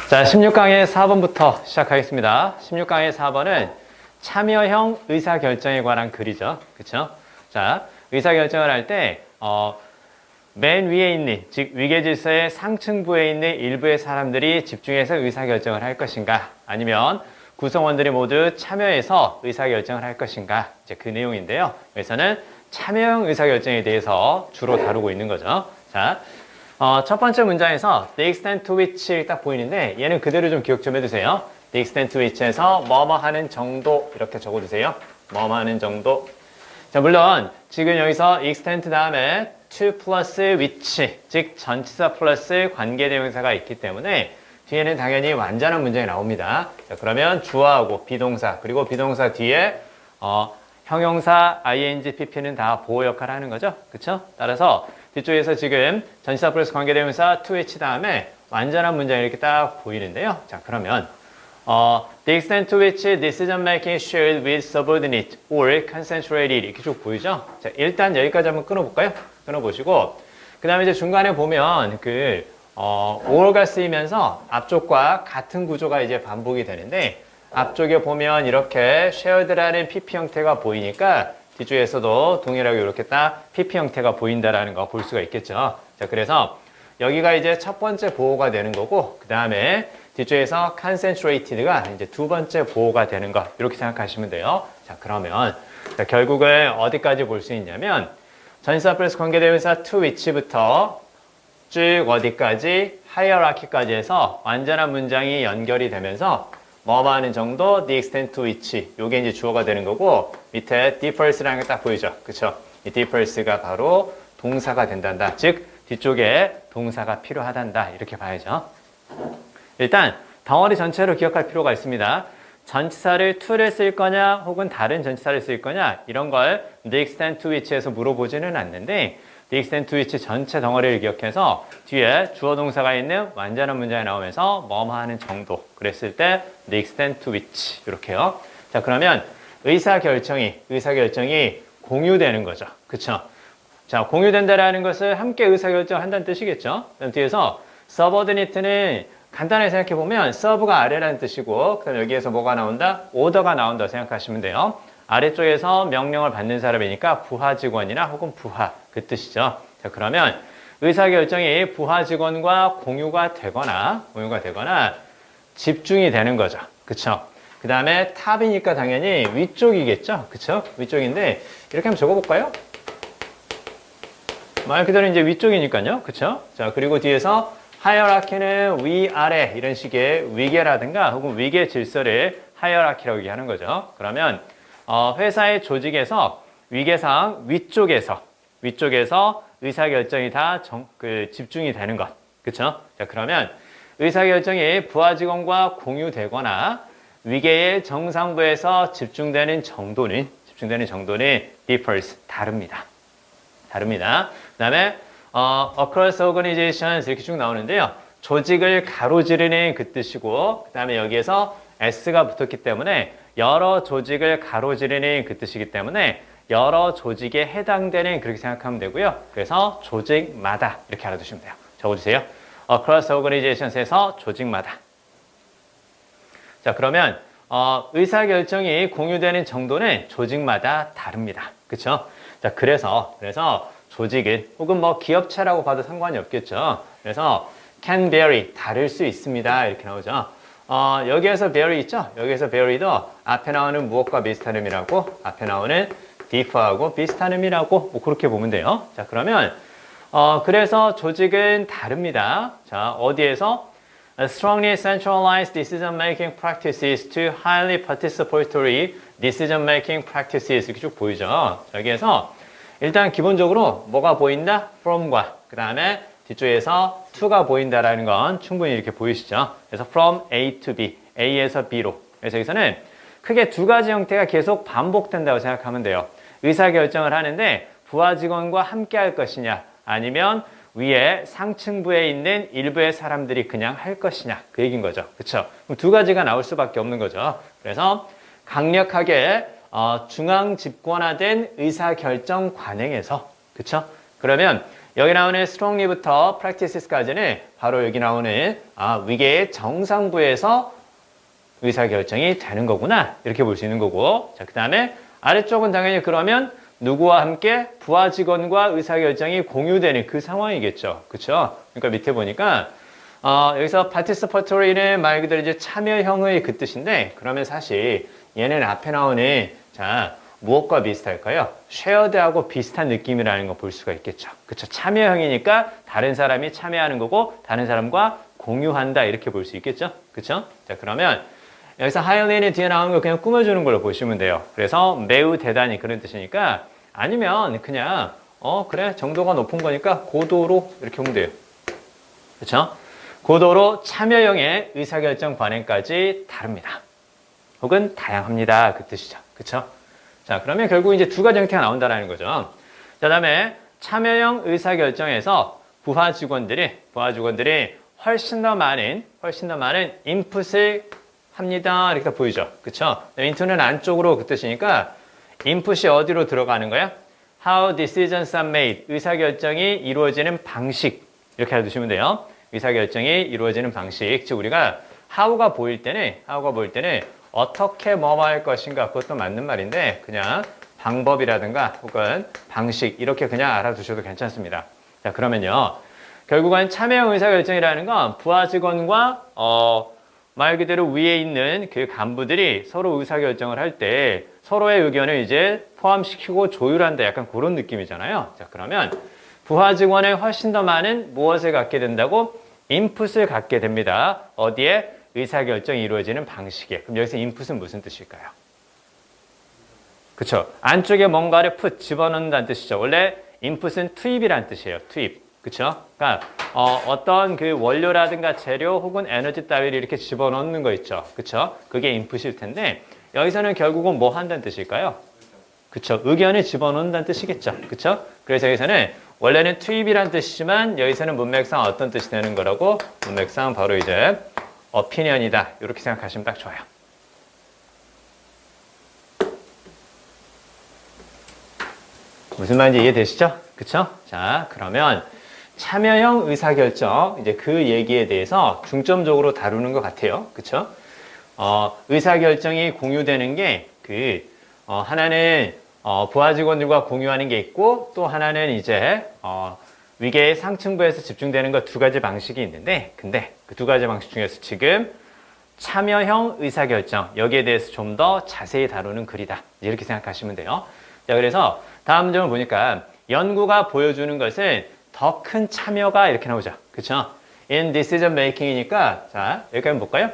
자, 16강의 4번부터 시작하겠습니다. 16강의 4번은 참여형 의사결정에 관한 글이죠. 그쵸? 자, 의사결정을 할 때, 맨 위에 있는, 즉, 위계질서의 상층부에 있는 일부의 사람들이 집중해서 의사결정을 할 것인가, 아니면 구성원들이 모두 참여해서 의사결정을 할 것인가, 이제 그 내용인데요. 여기서는 참여형 의사결정에 대해서 주로 다루고 있는 거죠. 자, 첫 번째 문장에서 the extent to which 딱 보이는데 얘는 그대로 좀 기억 좀 해두세요. the extent to which에서 뭐뭐 하는 정도 이렇게 적어두세요. 뭐뭐 하는 정도. 자, 물론 지금 여기서 extent 다음에 to plus which, 즉 전치사 플러스 관계대명사가 있기 때문에 뒤에는 당연히 완전한 문장이 나옵니다. 자, 그러면 주어하고 비동사 그리고 비동사 뒤에 형용사 ing, pp는 다 보호 역할을 하는 거죠. 그쵸? 따라서 뒤쪽에서 지금 전치사 플러스 관계대명사 to which 다음에 완전한 문장이 이렇게 딱 보이는데요. 자, 그러면 the extent to which decision making is shared with subordinate or concentrated 이렇게 쭉 보이죠? 자, 일단 여기까지 한번 끊어볼까요? 끊어보시고 그 다음에 이제 중간에 보면 or가 쓰이면서 앞쪽과 같은 구조가 이제 반복이 되는데 앞쪽에 보면 이렇게 shared라는 pp 형태가 보이니까 뒤쪽에서도 동일하게 이렇게 딱 PP 형태가 보인다라는 거 볼 수가 있겠죠. 자, 그래서 여기가 이제 첫 번째 보호가 되는 거고, 그 다음에 뒤쪽에서 concentrated가 이제 두 번째 보호가 되는 거, 이렇게 생각하시면 돼요. 자, 그러면 결국은 어디까지 볼 수 있냐면, 전치사 플러스 관계대명사 to which부터 쭉 어디까지, hierarchy까지 해서 완전한 문장이 연결이 되면서 뭐뭐 하는 정도, the extent to which, 요게 이제 주어가 되는 거고, 밑에 differs라는 게 딱 보이죠? 그쵸? 이 differs가 바로 동사가 된단다. 즉, 뒤쪽에 동사가 필요하단다. 이렇게 봐야죠. 일단, 덩어리 전체로 기억할 필요가 있습니다. 전치사를 to를 쓸 거냐, 혹은 다른 전치사를 쓸 거냐, 이런 걸 the extent to which에서 물어보지는 않는데, the extent to which 전체 덩어리를 기억해서 뒤에 주어 동사가 있는 완전한 문장이 나오면서 뭐뭐 하는 정도 그랬을 때 the extent to which 이렇게요. 자, 그러면 의사결정이 공유되는 거죠. 그쵸? 자, 공유된다라는 것을 함께 의사결정한다는 뜻이겠죠. 그럼 뒤에서 subordinate는 간단하게 생각해보면 serve가 아래라는 뜻이고 그다음 여기에서 뭐가 나온다? order가 나온다고 생각하시면 돼요. 아래쪽에서 명령을 받는 사람이니까 부하 직원이나 혹은 부하 그 뜻이죠. 자, 그러면 의사결정이 부하 직원과 공유가 되거나 집중이 되는 거죠. 그쵸? 그 다음에 탑이니까 당연히 위쪽이겠죠. 그쵸? 위쪽인데 이렇게 한번 적어볼까요? 말 그대로 이제 위쪽이니까요. 그쵸? 자, 그리고 뒤에서 하이어라키는 위아래 이런 식의 위계라든가 혹은 위계 질서를 하이어라키라고 얘기하는 거죠. 그러면 회사의 조직에서 위계상 위쪽에서 의사결정이 다 집중이 되는 것. 그쵸? 자, 그러면 의사결정이 부하 직원과 공유되거나 위계의 정상부에서 집중되는 정도는 differs, 다릅니다. 그 다음에 across organizations 이렇게 쭉 나오는데요. 조직을 가로지르는 그 뜻이고 그 다음에 여기에서 s가 붙었기 때문에 여러 조직을 가로지르는 그 뜻이기 때문에 여러 조직에 해당되는 그렇게 생각하면 되고요. 그래서 조직마다 이렇게 알아두시면 돼요. 적어주세요. Across organisations에서 조직마다. 자, 그러면 의사결정이 공유되는 정도는 조직마다 다릅니다. 그렇죠? 자, 그래서 조직은 혹은 뭐 기업체라고 봐도 상관이 없겠죠. 그래서 can vary, 다를 수 있습니다. 이렇게 나오죠. 여기에서 vary 있죠? 여기에서 vary도 앞에 나오는 무엇과 비슷한 의미라고, 앞에 나오는 differ하고 비슷한 의미라고 뭐 그렇게 보면 돼요. 자, 그러면 그래서 조직은 다릅니다. 자, 어디에서? Strongly centralized decision-making practices to highly participatory decision-making practices 이렇게 쭉 보이죠. 여기에서 일단 기본적으로 뭐가 보인다? from과 그 다음에 뒤쪽에서 to가 보인다라는 건 충분히 이렇게 보이시죠. 그래서 from A to B, A에서 B로. 그래서 여기서는 크게 두 가지 형태가 계속 반복된다고 생각하면 돼요. 의사결정을 하는데 부하 직원과 함께 할 것이냐 아니면 위에 상층부에 있는 일부의 사람들이 그냥 할 것이냐 그 얘기인 거죠. 그렇죠? 그럼 두 가지가 나올 수밖에 없는 거죠. 그래서 강력하게 중앙 집권화된 의사결정 관행에서 그렇죠? 그러면 여기 나오는 strongly부터 practices까지는 바로 여기 나오는 위계의 정상부에서 의사결정이 되는 거구나. 이렇게 볼 수 있는 거고. 자, 그 다음에 아래쪽은 당연히 그러면 누구와 함께 부하 직원과 의사결정이 공유되는 그 상황이겠죠. 그쵸? 그러니까 밑에 보니까 여기서 participatory는 말 그대로 이제 참여형의 그 뜻인데 그러면 사실 얘는 앞에 나오는 자 무엇과 비슷할까요? shared하고 비슷한 느낌이라는 거 볼 수가 있겠죠. 그쵸? 참여형이니까 다른 사람이 참여하는 거고 다른 사람과 공유한다 이렇게 볼 수 있겠죠. 그쵸? 자 그러면 여기서 highly는 뒤에 나오는 거 그냥 꾸며주는 걸로 보시면 돼요. 그래서 매우 대단히 그런 뜻이니까 아니면 그냥 그래 정도가 높은 거니까 고도로 이렇게 보면 돼요. 그쵸? 고도로 참여형의 의사결정 관행까지 다릅니다. 혹은 다양합니다. 그 뜻이죠. 그쵸? 자, 그러면 결국 이제 두 가지 형태가 나온다는 거죠. 자, 그다음에 참여형 의사결정에서 부하 직원들이 훨씬 더 많은 인풋을 합니다. 이렇게 보이죠. 그쵸? 인풋은 안쪽으로 그 뜻이니까 인풋이 어디로 들어가는 거야? How decisions are made. 의사결정이 이루어지는 방식. 이렇게 알아두시면 돼요. 의사결정이 이루어지는 방식. 즉 우리가 how가 보일 때는 어떻게 뭐 할 것인가 그것도 맞는 말인데 그냥 방법이라든가 혹은 방식 이렇게 그냥 알아두셔도 괜찮습니다. 자 그러면요. 결국은 참여형 의사결정이라는 건 부하 직원과 말 그대로 위에 있는 그 간부들이 서로 의사결정을 할 때 서로의 의견을 이제 포함시키고 조율한다. 약간 그런 느낌이잖아요. 자, 그러면 부하 직원에 훨씬 더 많은 무엇을 갖게 된다고? 인풋을 갖게 됩니다. 어디에? 의사결정이 이루어지는 방식에. 그럼 여기서 인풋은 무슨 뜻일까요? 그쵸? 안쪽에 뭔가를 집어넣는다는 뜻이죠. 원래 인풋은 투입이라는 뜻이에요. 투입. 그쵸? 그러니까 어떤 그 원료라든가 재료 혹은 에너지 따위를 이렇게 집어넣는 거 있죠. 그쵸? 그게 인풋일 텐데 여기서는 결국은 뭐 한다는 뜻일까요? 그쵸? 의견을 집어넣는다는 뜻이겠죠. 그쵸? 그래서 여기서는 원래는 투입이라는 뜻이지만 여기서는 문맥상 어떤 뜻이 되는 거라고? 문맥상 바로 이제 opinion이다. 이렇게 생각하시면 딱 좋아요. 무슨 말인지 이해되시죠? 그쵸? 자, 그러면 참여형 의사결정, 이제 그 얘기에 대해서 중점적으로 다루는 것 같아요. 그쵸? 의사결정이 공유되는 게 하나는 부하 직원들과 공유하는 게 있고 또 하나는 이제 위계 상층부에서 집중되는 것 두 가지 방식이 있는데 근데 그 두 가지 방식 중에서 지금 참여형 의사결정 여기에 대해서 좀 더 자세히 다루는 글이다. 이렇게 생각하시면 돼요. 자, 그래서 다음 점을 보니까 연구가 보여주는 것은 더 큰 참여가 이렇게 나오죠. 그쵸? in decision making이니까 자 여기까지 한번 볼까요?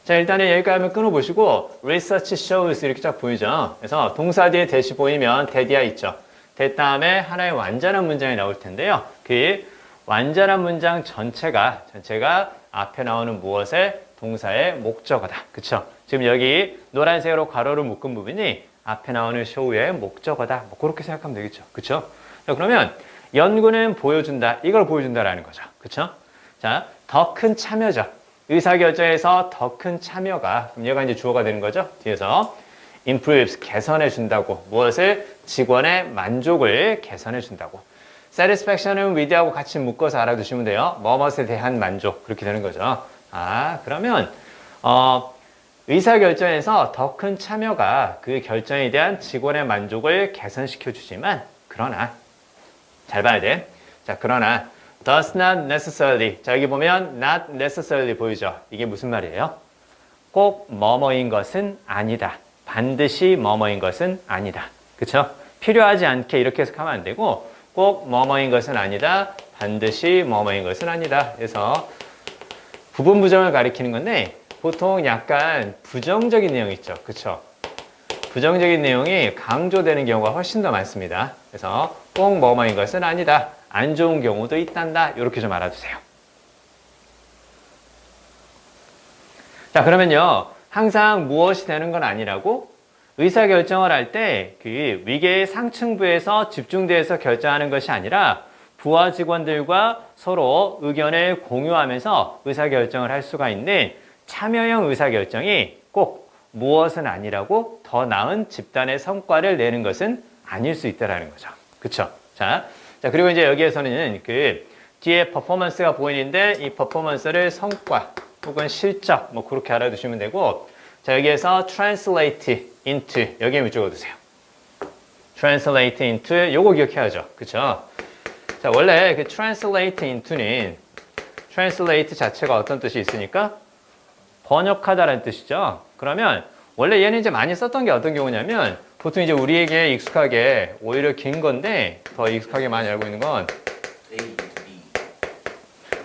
자 일단은 여기까지 한번 끊어보시고 research shows 이렇게 쫙 보이죠. 그래서 동사 뒤에 대시 보이면 대디아 있죠. 대 다음에 하나의 완전한 문장이 나올 텐데요. 그 완전한 문장 전체가 앞에 나오는 무엇의 동사의 목적어다. 그쵸? 지금 여기 노란색으로 괄호를 묶은 부분이 앞에 나오는 show의 목적어다. 뭐 그렇게 생각하면 되겠죠. 그쵸? 자, 그러면 연구는 보여준다. 이걸 보여준다라는 거죠. 그쵸? 자, 더 큰 참여죠. 의사결정에서 더 큰 참여가, 그럼 얘가 이제 주어가 되는 거죠. 뒤에서 improves, 개선해 준다고. 무엇을? 직원의 만족을 개선해 준다고. satisfaction은 with하고 같이 묶어서 알아두시면 돼요. 뭐뭇에 대한 만족. 그렇게 되는 거죠. 그러면, 의사결정에서 더 큰 참여가 그 결정에 대한 직원의 만족을 개선시켜 주지만, 그러나, 잘 봐야 돼. 자, 그러나, does not necessarily. 자, 여기 보면 not necessarily 보이죠? 이게 무슨 말이에요? 꼭 뭐뭐인 것은 아니다. 반드시 뭐뭐인 것은 아니다. 그쵸? 필요하지 않게 이렇게 해석하면 안 되고 꼭 뭐뭐인 것은 아니다. 반드시 뭐뭐인 것은 아니다. 그래서 부분 부정을 가리키는 건데 보통 약간 부정적인 내용이 있죠. 그쵸? 부정적인 내용이 강조되는 경우가 훨씬 더 많습니다. 그래서 꼭 뭐뭐인 것은 아니다. 안 좋은 경우도 있단다. 이렇게 좀 알아두세요. 자, 그러면요. 항상 무엇이 되는 건 아니라고 의사결정을 할 때 그 위계의 상층부에서 집중돼서 결정하는 것이 아니라 부하 직원들과 서로 의견을 공유하면서 의사결정을 할 수가 있는 참여형 의사결정이 꼭 무엇은 아니라고 더 나은 집단의 성과를 내는 것은 아닐 수 있다는 거죠. 그쵸? 자, 자, 그리고 이제 여기에서는 그 뒤에 퍼포먼스가 보이는데 이 퍼포먼스를 성과 혹은 실적 뭐 그렇게 알아두시면 되고, 자, 여기에서 translate into 여기에 적어두세요. translate into 요거 기억해야죠. 그쵸? 자, 원래 그 translate into는 translate 자체가 어떤 뜻이 있으니까 번역하다라는 뜻이죠. 그러면 원래 얘는 이제 많이 썼던 게 어떤 경우냐면 보통 이제 우리에게 익숙하게 오히려 긴 건데 더 익숙하게 많이 알고 있는 건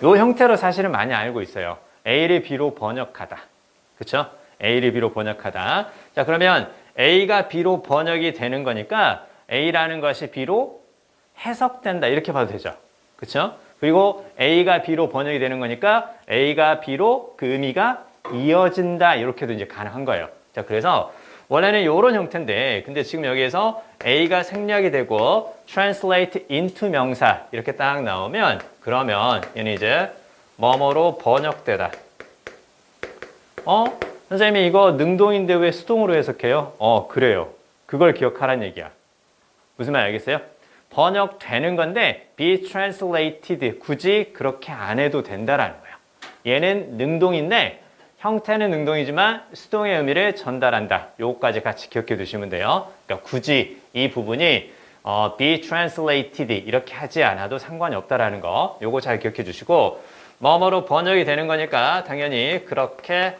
요 형태로 사실은 많이 알고 있어요. A를 B로 번역하다. 그쵸? A를 B로 번역하다. 자, 그러면 A가 B로 번역이 되는 거니까 A라는 것이 B로 해석된다. 이렇게 봐도 되죠. 그쵸? 그리고 A가 B로 번역이 되는 거니까 A가 B로 그 의미가 이어진다. 이렇게도 이제 가능한 거예요. 자, 그래서 원래는 이런 형태인데, 근데 지금 여기에서 A가 생략이 되고 translate into 명사 이렇게 딱 나오면, 그러면 얘는 이제 뭐뭐로 번역되다. 선생님이 이거 능동인데 왜 수동으로 해석해요? 그래요. 그걸 기억하라는 얘기야. 무슨 말 알겠어요? 번역되는 건데 be translated 굳이 그렇게 안 해도 된다라는 거예요. 얘는 능동인데 형태는 능동이지만 수동의 의미를 전달한다. 요거까지 같이 기억해 두시면 돼요. 그러니까 굳이 이 부분이 be translated 이렇게 하지 않아도 상관이 없다라는 거. 요거 잘 기억해 주시고, 뭐뭐로 번역이 되는 거니까 당연히 그렇게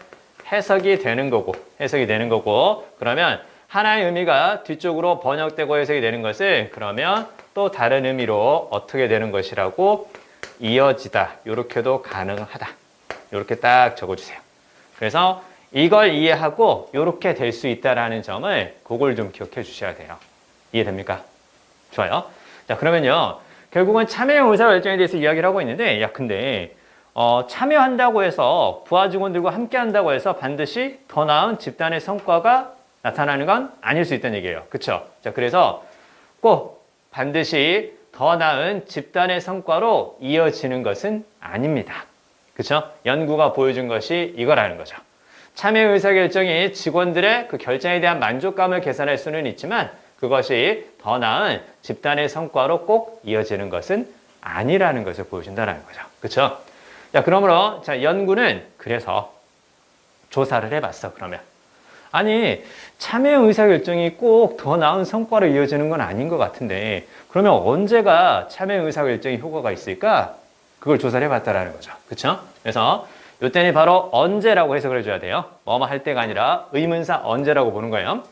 해석이 되는 거고, 그러면 하나의 의미가 뒤쪽으로 번역되고 해석이 되는 것을 그러면 또 다른 의미로 어떻게 되는 것이라고 이어지다. 요렇게도 가능하다. 요렇게 딱 적어주세요. 그래서 이걸 이해하고 이렇게 될 수 있다는 점을 그걸 좀 기억해 주셔야 돼요. 이해됩니까? 좋아요. 자, 그러면요. 결국은 참여형 의사결정에 대해서 이야기를 하고 있는데, 야, 근데 참여한다고 해서 부하 직원들과 함께 한다고 해서 반드시 더 나은 집단의 성과가 나타나는 건 아닐 수 있다는 얘기예요. 그쵸? 자, 그래서 꼭 반드시 더 나은 집단의 성과로 이어지는 것은 아닙니다. 그쵸? 연구가 보여준 것이 이거라는 거죠. 참여 의사결정이 직원들의 그 결정에 대한 만족감을 개선할 수는 있지만 그것이 더 나은 집단의 성과로 꼭 이어지는 것은 아니라는 것을 보여준다는 거죠. 그쵸? 자, 그러므로 자, 연구는 그래서 조사를 해봤어. 그러면 아니, 참여 의사결정이 꼭 더 나은 성과로 이어지는 건 아닌 것 같은데, 그러면 언제가 참여 의사결정이 효과가 있을까? 그걸 조사를 해봤다라는 거죠. 그쵸? 그래서 이때는 바로 언제라고 해석을 해줘야 돼요. 뭐뭐 할 때가 아니라 의문사 언제라고 보는 거예요.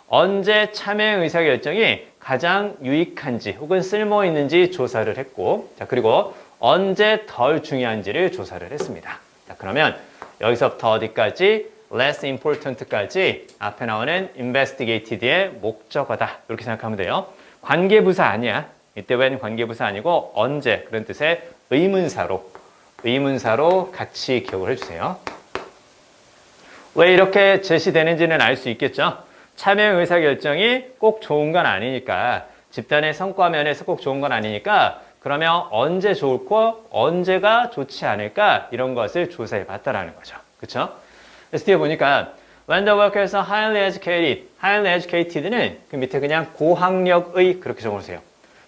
언제 참여 의사결정이 가장 유익한지 혹은 쓸모 있는지 조사를 했고, 자, 그리고 언제 덜 중요한지를 조사를 했습니다. 자, 그러면 여기서부터 어디까지? less important까지 앞에 나오는 investigated의 목적어다. 이렇게 생각하면 돼요. 관계부사 아니야. 이때 웬 관계부사 아니고 언제 그런 뜻의 의문사로 같이 기억을 해주세요. 왜 이렇게 제시되는지는 알 수 있겠죠. 참여 의사결정이 꼭 좋은 건 아니니까, 집단의 성과 면에서 꼭 좋은 건 아니니까, 그러면 언제 좋고 언제가 좋지 않을까, 이런 것을 조사해 봤다라는 거죠. 그쵸? 그래서 뒤에 보니까 when the workers are highly educated는 그 밑에 그냥 고학력의 그렇게 적어주세요.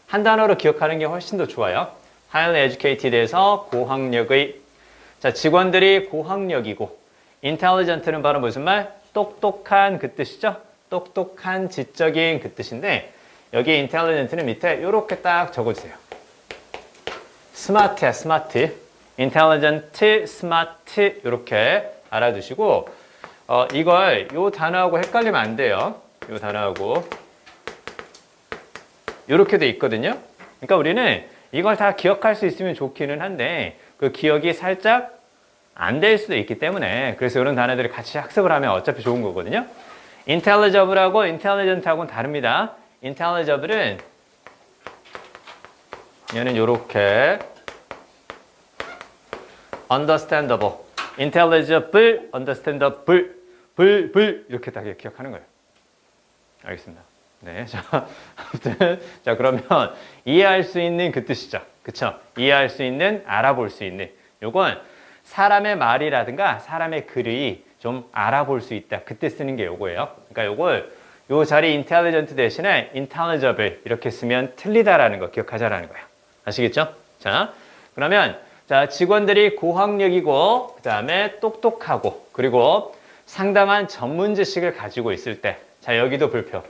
한 단어로 기억하는 게 훨씬 더 좋아요. highly educated에서 고학력의. 자, 직원들이 고학력이고, intelligent는 바로 무슨 말? 똑똑한 그 뜻이죠. 똑똑한 지적인 그 뜻인데, 여기 intelligent는 밑에 이렇게 딱 적어주세요. smart야, smart. intelligent, smart 이렇게 알아두시고, 이걸 요 단어하고 헷갈리면 안 돼요. 요 단어하고 이렇게 돼 있거든요. 그러니까 우리는 이걸 다 기억할 수 있으면 좋기는 한데 그 기억이 살짝 안 될 수도 있기 때문에, 그래서 이런 단어들을 같이 학습을 하면 어차피 좋은 거거든요. intelligible하고 intelligent하고는 다릅니다. intelligible은 얘는 이렇게 understandable, intelligible, understandable, 불 이렇게 딱 기억하는 거예요. 알겠습니다. 네, 자, 아무튼 자, 그러면 이해할 수 있는 그 뜻이죠. 그쵸? 이해할 수 있는, 알아볼 수 있는. 요건 사람의 말이라든가 사람의 글이 좀 알아볼 수 있다. 그때 쓰는 게 요거예요. 그러니까 요걸 요 자리 intelligent 대신에 intelligible 이렇게 쓰면 틀리다라는 거 기억하자라는 거예요. 아시겠죠? 자, 그러면 자, 직원들이 고학력이고 그 다음에 똑똑하고 그리고 상당한 전문 지식을 가지고 있을 때 자, 여기도 불표.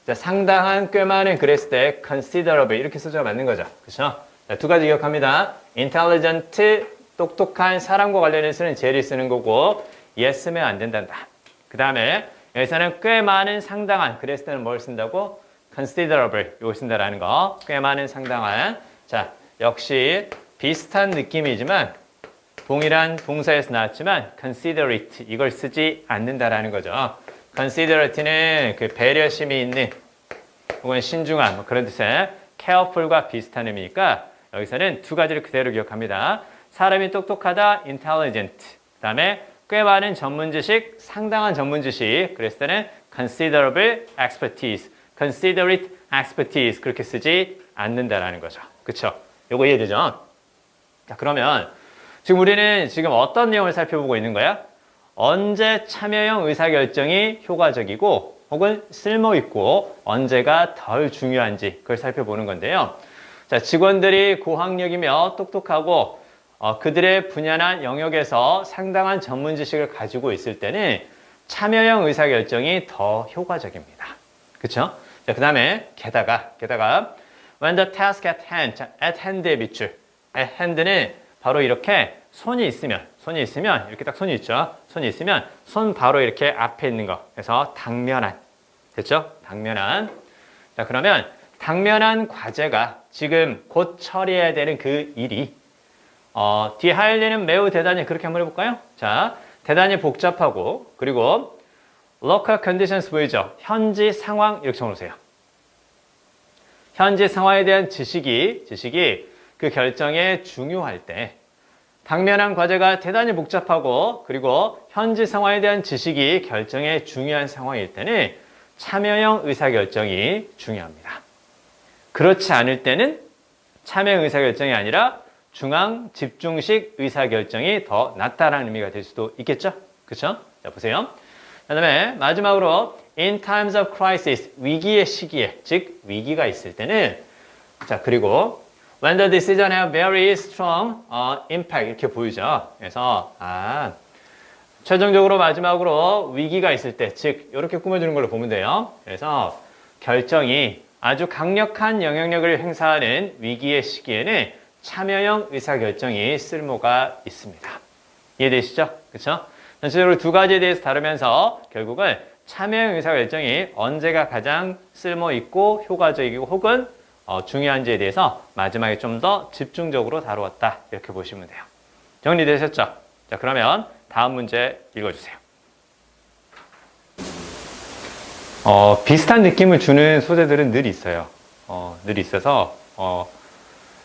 자, 상당한 꽤 많은 그랬을 때 considerable 이렇게 써줘야 맞는 거죠. 그렇죠? 자, 두 가지 기억합니다. intelligent 똑똑한 사람과 관련해서는 제일이 쓰는 거고 얘 쓰면 안 된단다. 그 다음에 여기서는 꽤 많은 상당한 그랬을 때는 뭘 쓴다고? considerable 이거 쓴다라는 거. 꽤 많은 상당한. 자, 역시 비슷한 느낌이지만 동일한 동사에서 나왔지만 considerate 이걸 쓰지 않는다라는 거죠. considerate는 그 배려심이 있는 혹은 신중한 뭐 그런 뜻의 careful과 비슷한 의미니까 여기서는 두 가지를 그대로 기억합니다. 사람이 똑똑하다, intelligent. 그 다음에 꽤 많은 전문 지식, 상당한 전문 지식. 그랬을 때는 considerable expertise, considerate expertise 그렇게 쓰지 않는다라는 거죠. 그쵸? 요거 이해되죠? 자, 그러면 지금 우리는 지금 어떤 내용을 살펴보고 있는 거야? 언제 참여형 의사결정이 효과적이고 혹은 쓸모있고 언제가 덜 중요한지 그걸 살펴보는 건데요. 자, 직원들이 고학력이며 똑똑하고 그들의 분야나 영역에서 상당한 전문 지식을 가지고 있을 때는 참여형 의사결정이 더 효과적입니다. 그쵸? 자, 그 다음에 게다가 when the task at hand, 자, at hand의 밑줄 at hand는 바로 이렇게 손이 있으면 이렇게 딱 손이 있죠. 손이 있으면 손 바로 이렇게 앞에 있는 거. 그래서 당면한. 됐죠? 당면한. 자, 그러면 당면한 과제가 지금 곧 처리해야 되는 그 일이 뒤에 할 일은 매우 대단히 그렇게 한번 해볼까요? 자, 대단히 복잡하고 그리고 local conditions 보이죠? 현지 상황 이렇게 적어놓으세요. 현지 상황에 대한 지식이 그 결정에 중요할 때 당면한 과제가 대단히 복잡하고 그리고 현지 상황에 대한 지식이 결정에 중요한 상황일 때는 참여형 의사결정이 중요합니다. 그렇지 않을 때는 참여형 의사결정이 아니라 중앙 집중식 의사결정이 더 낫다라는 의미가 될 수도 있겠죠? 그렇죠? 자, 보세요. 그 다음에 마지막으로 in times of crisis, 위기의 시기에, 즉 위기가 있을 때는 자, 그리고 when the decision have very strong impact 이렇게 보이죠. 그래서 최종적으로 마지막으로 위기가 있을 때, 즉 이렇게 꾸며주는 걸로 보면 돼요. 그래서 결정이 아주 강력한 영향력을 행사하는 위기의 시기에는 참여형 의사결정이 쓸모가 있습니다. 이해되시죠? 그렇죠? 전체적으로 두 가지에 대해서 다루면서 결국은 참여형 의사결정이 언제가 가장 쓸모있고 효과적이고 혹은 중요한지에 대해서 마지막에 좀 더 집중적으로 다루었다. 이렇게 보시면 돼요. 정리되셨죠? 자, 그러면 다음 문제 읽어주세요. 비슷한 느낌을 주는 소재들은 늘 있어요. 늘 있어서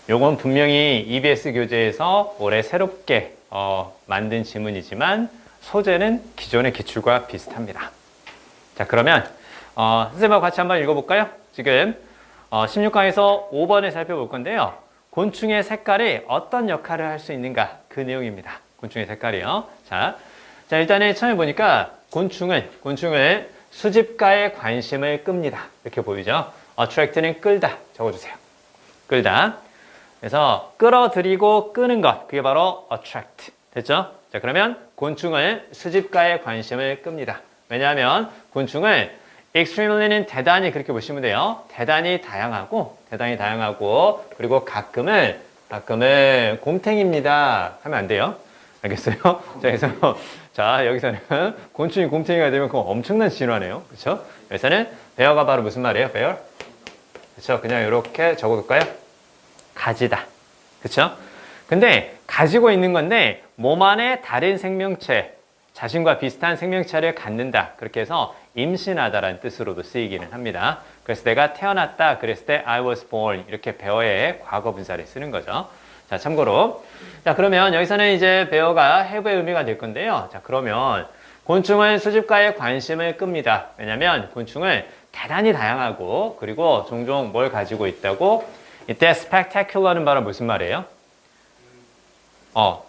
요건 분명히 EBS 교재에서 올해 새롭게 만든 지문이지만 소재는 기존의 기출과 비슷합니다. 자, 그러면 선생님하고 같이 한번 읽어볼까요? 지금 16강에서 5번을 살펴볼 건데요. 곤충의 색깔이 어떤 역할을 할 수 있는가 그 내용입니다. 곤충의 색깔이요. 자, 일단은 처음에 보니까 곤충을 수집가의 관심을 끕니다. 이렇게 보이죠? attract는 끌다 적어주세요. 끌다. 그래서 끌어들이고 끄는 것 그게 바로 attract. 됐죠? 자, 그러면 곤충을 수집가의 관심을 끕니다. 왜냐하면 곤충을 extremely는 대단히 그렇게 보시면 돼요. 대단히 다양하고 그리고 가끔은 곰탱입니다 하면 안 돼요. 알겠어요? 자, 여기서는 곤충이 곰탱이가 되면 그건 엄청난 진화네요. 그렇죠? 여기서는 bear가 바로 무슨 말이에요? bear? 그렇죠? 그냥 이렇게 적어둘까요? 가지다. 그렇죠? 근데 가지고 있는 건데 몸 안에 다른 생명체 자신과 비슷한 생명체를 갖는다. 그렇게 해서 임신하다라는 뜻으로도 쓰이기는 합니다. 그래서 내가 태어났다. 그랬을 때 I was born. 이렇게 bear의 과거 분사를 쓰는 거죠. 자, 참고로. 자, 그러면 여기서는 이제 bear가 have의 의미가 될 건데요. 자, 그러면 곤충은 수집가의 관심을 끕니다. 왜냐면 곤충은 대단히 다양하고 그리고 종종 뭘 가지고 있다고? 이때 spectacular는 바로 무슨 말이에요?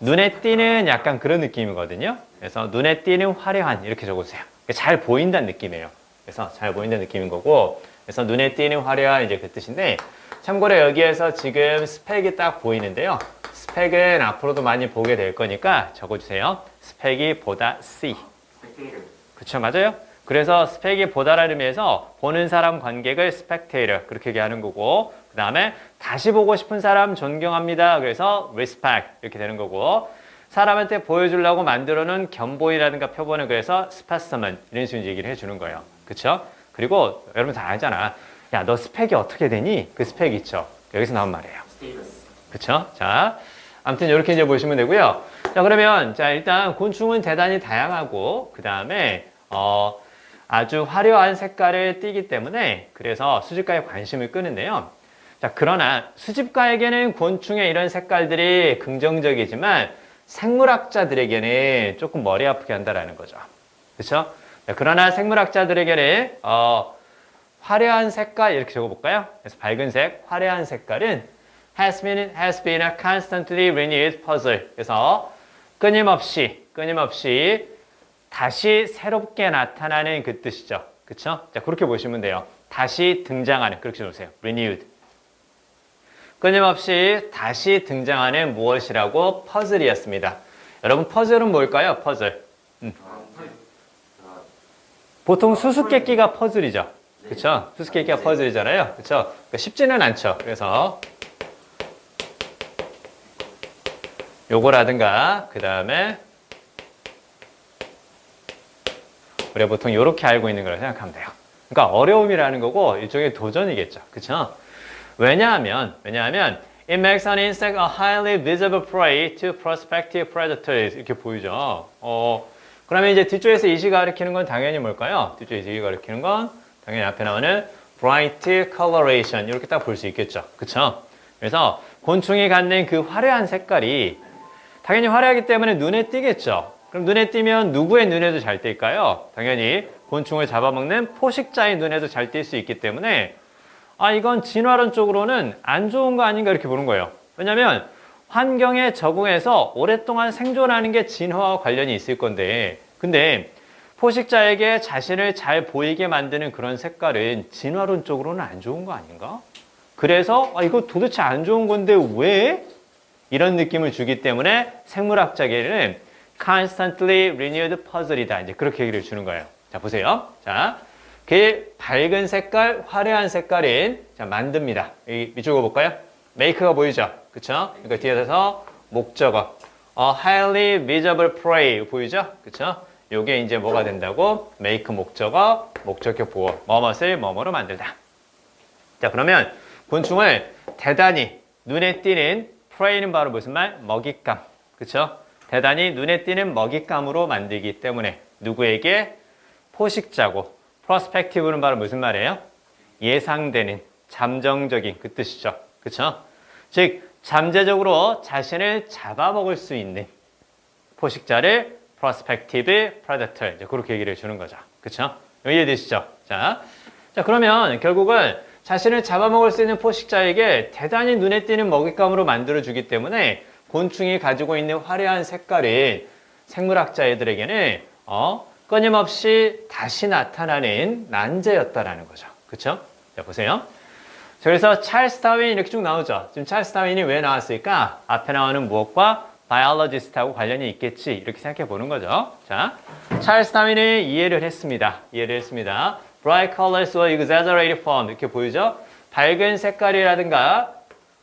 눈에 띄는 약간 그런 느낌이거든요. 그래서 눈에 띄는 화려한 이렇게 적어주세요. 잘 보인다는 느낌이에요. 그래서 잘 보인다는 느낌인 거고, 그래서 눈에 띄는 화려한 이제 그 뜻인데, 참고로 여기에서 지금 스펙이 딱 보이는데요. 스펙은 앞으로도 많이 보게 될 거니까 적어주세요. 스펙이 보다 see. 그쵸, 맞아요? 그래서 스펙이 보다라는 의미에서 보는 사람 관객을 spectator 그렇게 얘기하는 거고, 그 다음에 다시 보고 싶은 사람 존경합니다. 그래서 respect 이렇게 되는 거고, 사람한테 보여주려고 만들어 놓은 견본이라든가 표본은 그래서 specimen 이런 식으로 얘기를 해주는 거예요. 그쵸? 그리고 여러분 다 알잖아. 야, 너 스펙이 어떻게 되니? 그 스펙 있죠? 여기서 나온 말이에요. 그쵸? 자, 아무튼 이렇게 이제 보시면 되고요. 자, 그러면 자 일단 곤충은 대단히 다양하고 그 다음에 아주 화려한 색깔을 띠기 때문에 그래서 수집가의 관심을 끄는데요. 자, 그러나 수집가에게는 곤충의 이런 색깔들이 긍정적이지만 생물학자들에게는 조금 머리 아프게 한다라는 거죠. 그렇죠? 그러나 생물학자들에게는 화려한 색깔 이렇게 적어볼까요? 그래서 밝은색, 화려한 색깔은 has been a constantly renewed puzzle. 그래서 끊임없이 다시 새롭게 나타나는 그 뜻이죠. 그렇죠? 자, 그렇게 보시면 돼요. 다시 등장하는 그렇게 적으세요. renewed. 끊임없이 다시 등장하는 무엇이라고 퍼즐이었습니다. 여러분 퍼즐은 뭘까요? 퍼즐. 보통 수수께끼가 퍼즐이죠. 그렇죠? 수수께끼가 퍼즐이잖아요. 그렇죠? 그러니까 쉽지는 않죠. 그래서 요거라든가 그 다음에 우리가 보통 이렇게 알고 있는 걸 생각하면 돼요. 그러니까 어려움이라는 거고 일종의 도전이겠죠. 그렇죠? 왜냐하면 it makes an insect a highly visible prey to prospective predators 이렇게 보이죠. 그러면 이제 뒤쪽에서 이시 가리키는 건 당연히 뭘까요? 뒤쪽에서 이시 가리키는 건 당연히 앞에 나오는 bright coloration 이렇게 딱 볼 수 있겠죠. 그렇죠? 그래서 곤충이 갖는 그 화려한 색깔이 당연히 화려하기 때문에 눈에 띄겠죠. 그럼 눈에 띄면 누구의 눈에도 잘 띌까요? 당연히 곤충을 잡아먹는 포식자의 눈에도 잘 띌 수 있기 때문에 이건 진화론적으로는 안 좋은 거 아닌가 이렇게 보는 거예요. 왜냐하면 환경에 적응해서 오랫동안 생존하는 게 진화와 관련이 있을 건데 근데 포식자에게 자신을 잘 보이게 만드는 그런 색깔은 진화론적으로는 안 좋은 거 아닌가? 그래서 이거 도대체 안 좋은 건데 왜? 이런 느낌을 주기 때문에 생물학자계는 constantly renewed puzzle이다. 이제 그렇게 얘기를 주는 거예요. 자, 보세요. 자, 그 밝은 색깔, 화려한 색깔인 자, 만듭니다. 여기 밑줄 그어볼까요? make가 보이죠? 그쵸? 그러니까 뒤에서 목적어 highly visible prey 보이죠? 그쵸? 요게 이제 뭐가 된다고? make 목적어, 목적격 보어 뭐뭇을 뭐뭐로 만들다. 자, 그러면 곤충을 대단히 눈에 띄는 prey는 바로 무슨 말? 먹잇감. 그쵸? 대단히 눈에 띄는 먹잇감으로 만들기 때문에 누구에게? 포식자고 prospective는 바로 무슨 말이에요? 예상되는, 잠정적인 그 뜻이죠. 그쵸? 즉, 잠재적으로 자신을 잡아먹을 수 있는 포식자를 prospective predator 이제 그렇게 얘기를 해주는 거죠. 그쵸? 이해되시죠? 자, 그러면 결국은 자신을 잡아먹을 수 있는 포식자에게 대단히 눈에 띄는 먹잇감으로 만들어주기 때문에 곤충이 가지고 있는 화려한 색깔이 생물학자애들에게는 끊임없이 다시 나타나는 난제였다라는 거죠. 그쵸? 자, 보세요. 그래서 찰스 다윈 이렇게 쭉 나오죠. 지금 찰스 다윈이 왜 나왔을까? 앞에 나오는 무엇과 바이올로지스트하고 관련이 있겠지 이렇게 생각해 보는 거죠. 자, 찰스 다윈은 이해를 했습니다. Bright colors were exaggerated form 이렇게 보이죠? 밝은 색깔이라든가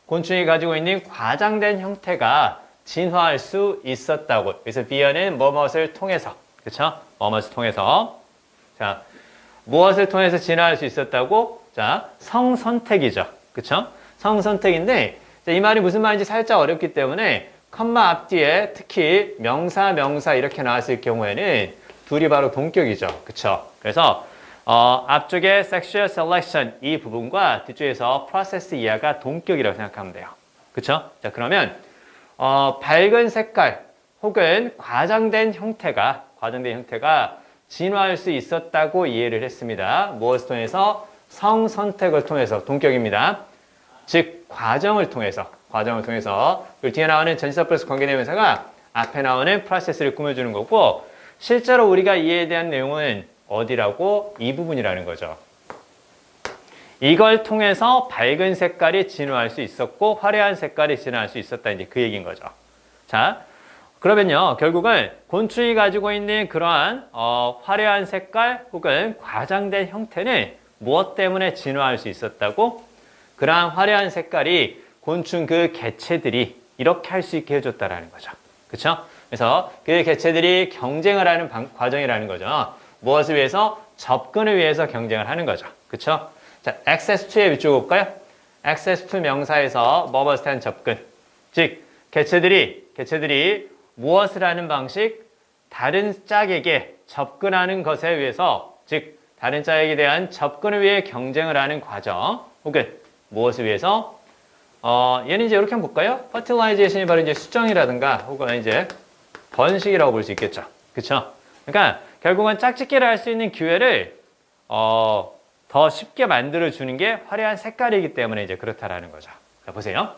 곤충이 가지고 있는 과장된 형태가 진화할 수 있었다고. 그래서 비어는 뭐뭇을 통해서, 그렇죠? 뭐뭇을 통해서. 자, 무엇을 통해서 진화할 수 있었다고? 자, 성선택이죠, 그렇죠? 성선택인데 이 말이 무슨 말인지 살짝 어렵기 때문에 컴마 앞뒤에 특히 명사 이렇게 나왔을 경우에는 둘이 바로 동격이죠, 그렇죠? 그래서 앞쪽에 sexual selection 이 부분과 뒤쪽에서 process 이하가 동격이라고 생각하면 돼요. 그쵸? 자, 그러면 밝은 색깔 혹은 과장된 형태가 진화할 수 있었다고 이해를 했습니다. 무엇을 통해서? 성선택을 통해서 동격입니다. 즉 과정을 통해서 그리고 뒤에 나오는 전치사 플러스 관계대명사가 앞에 나오는 process를 꾸며주는 거고 실제로 우리가 이해에 대한 내용은 어디라고? 이 부분이라는 거죠. 이걸 통해서 밝은 색깔이 진화할 수 있었고 화려한 색깔이 진화할 수 있었다. 이제 그 얘기인 거죠. 자, 그러면요. 결국은 곤충이 가지고 있는 그러한 화려한 색깔 혹은 과장된 형태는 무엇 때문에 진화할 수 있었다고? 그러한 화려한 색깔이 곤충 그 개체들이 이렇게 할 수 있게 해줬다라는 거죠. 그렇죠? 그래서 그 개체들이 경쟁을 하는 과정이라는 거죠. 무엇을 위해서? 접근을 위해서 경쟁을 하는 거죠. 그렇죠? 자, access to의 위쪽 볼까요? access to 명사에서 뭐뭐에 대한 접근. 즉, 개체들이 무엇을 하는 방식? 다른 짝에게 접근하는 것에 의해서, 즉, 다른 짝에 대한 접근을 위해 경쟁을 하는 과정. 혹은 무엇을 위해서? 얘는 이제 이렇게 한번 볼까요? fertilization이 바로 이제 수정이라든가 혹은 이제 번식이라고 볼 수 있겠죠. 그쵸? 그러니까 결국은 짝짓기를 할 수 있는 기회를 더 쉽게 만들어주는 게 화려한 색깔이기 때문에 이제 그렇다라는 거죠. 자, 보세요.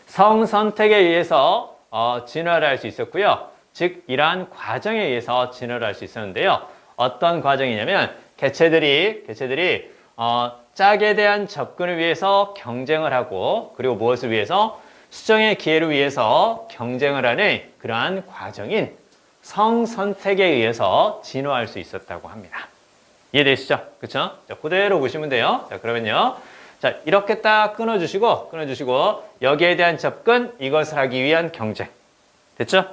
성선택에 의해서 진화를 할 수 있었고요. 즉, 이러한 과정에 의해서 진화를 할 수 있었는데요. 어떤 과정이냐면 개체들이 짝에 대한 접근을 위해서 경쟁을 하고 그리고 무엇을 위해서? 수정의 기회를 위해서 경쟁을 하는 그러한 과정인 성선택에 의해서 진화할 수 있었다고 합니다. 이해되시죠? 그쵸? 자, 그대로 보시면 돼요. 자, 그러면요. 자, 이렇게 딱 끊어주시고 여기에 대한 접근, 이것을 하기 위한 경쟁. 됐죠?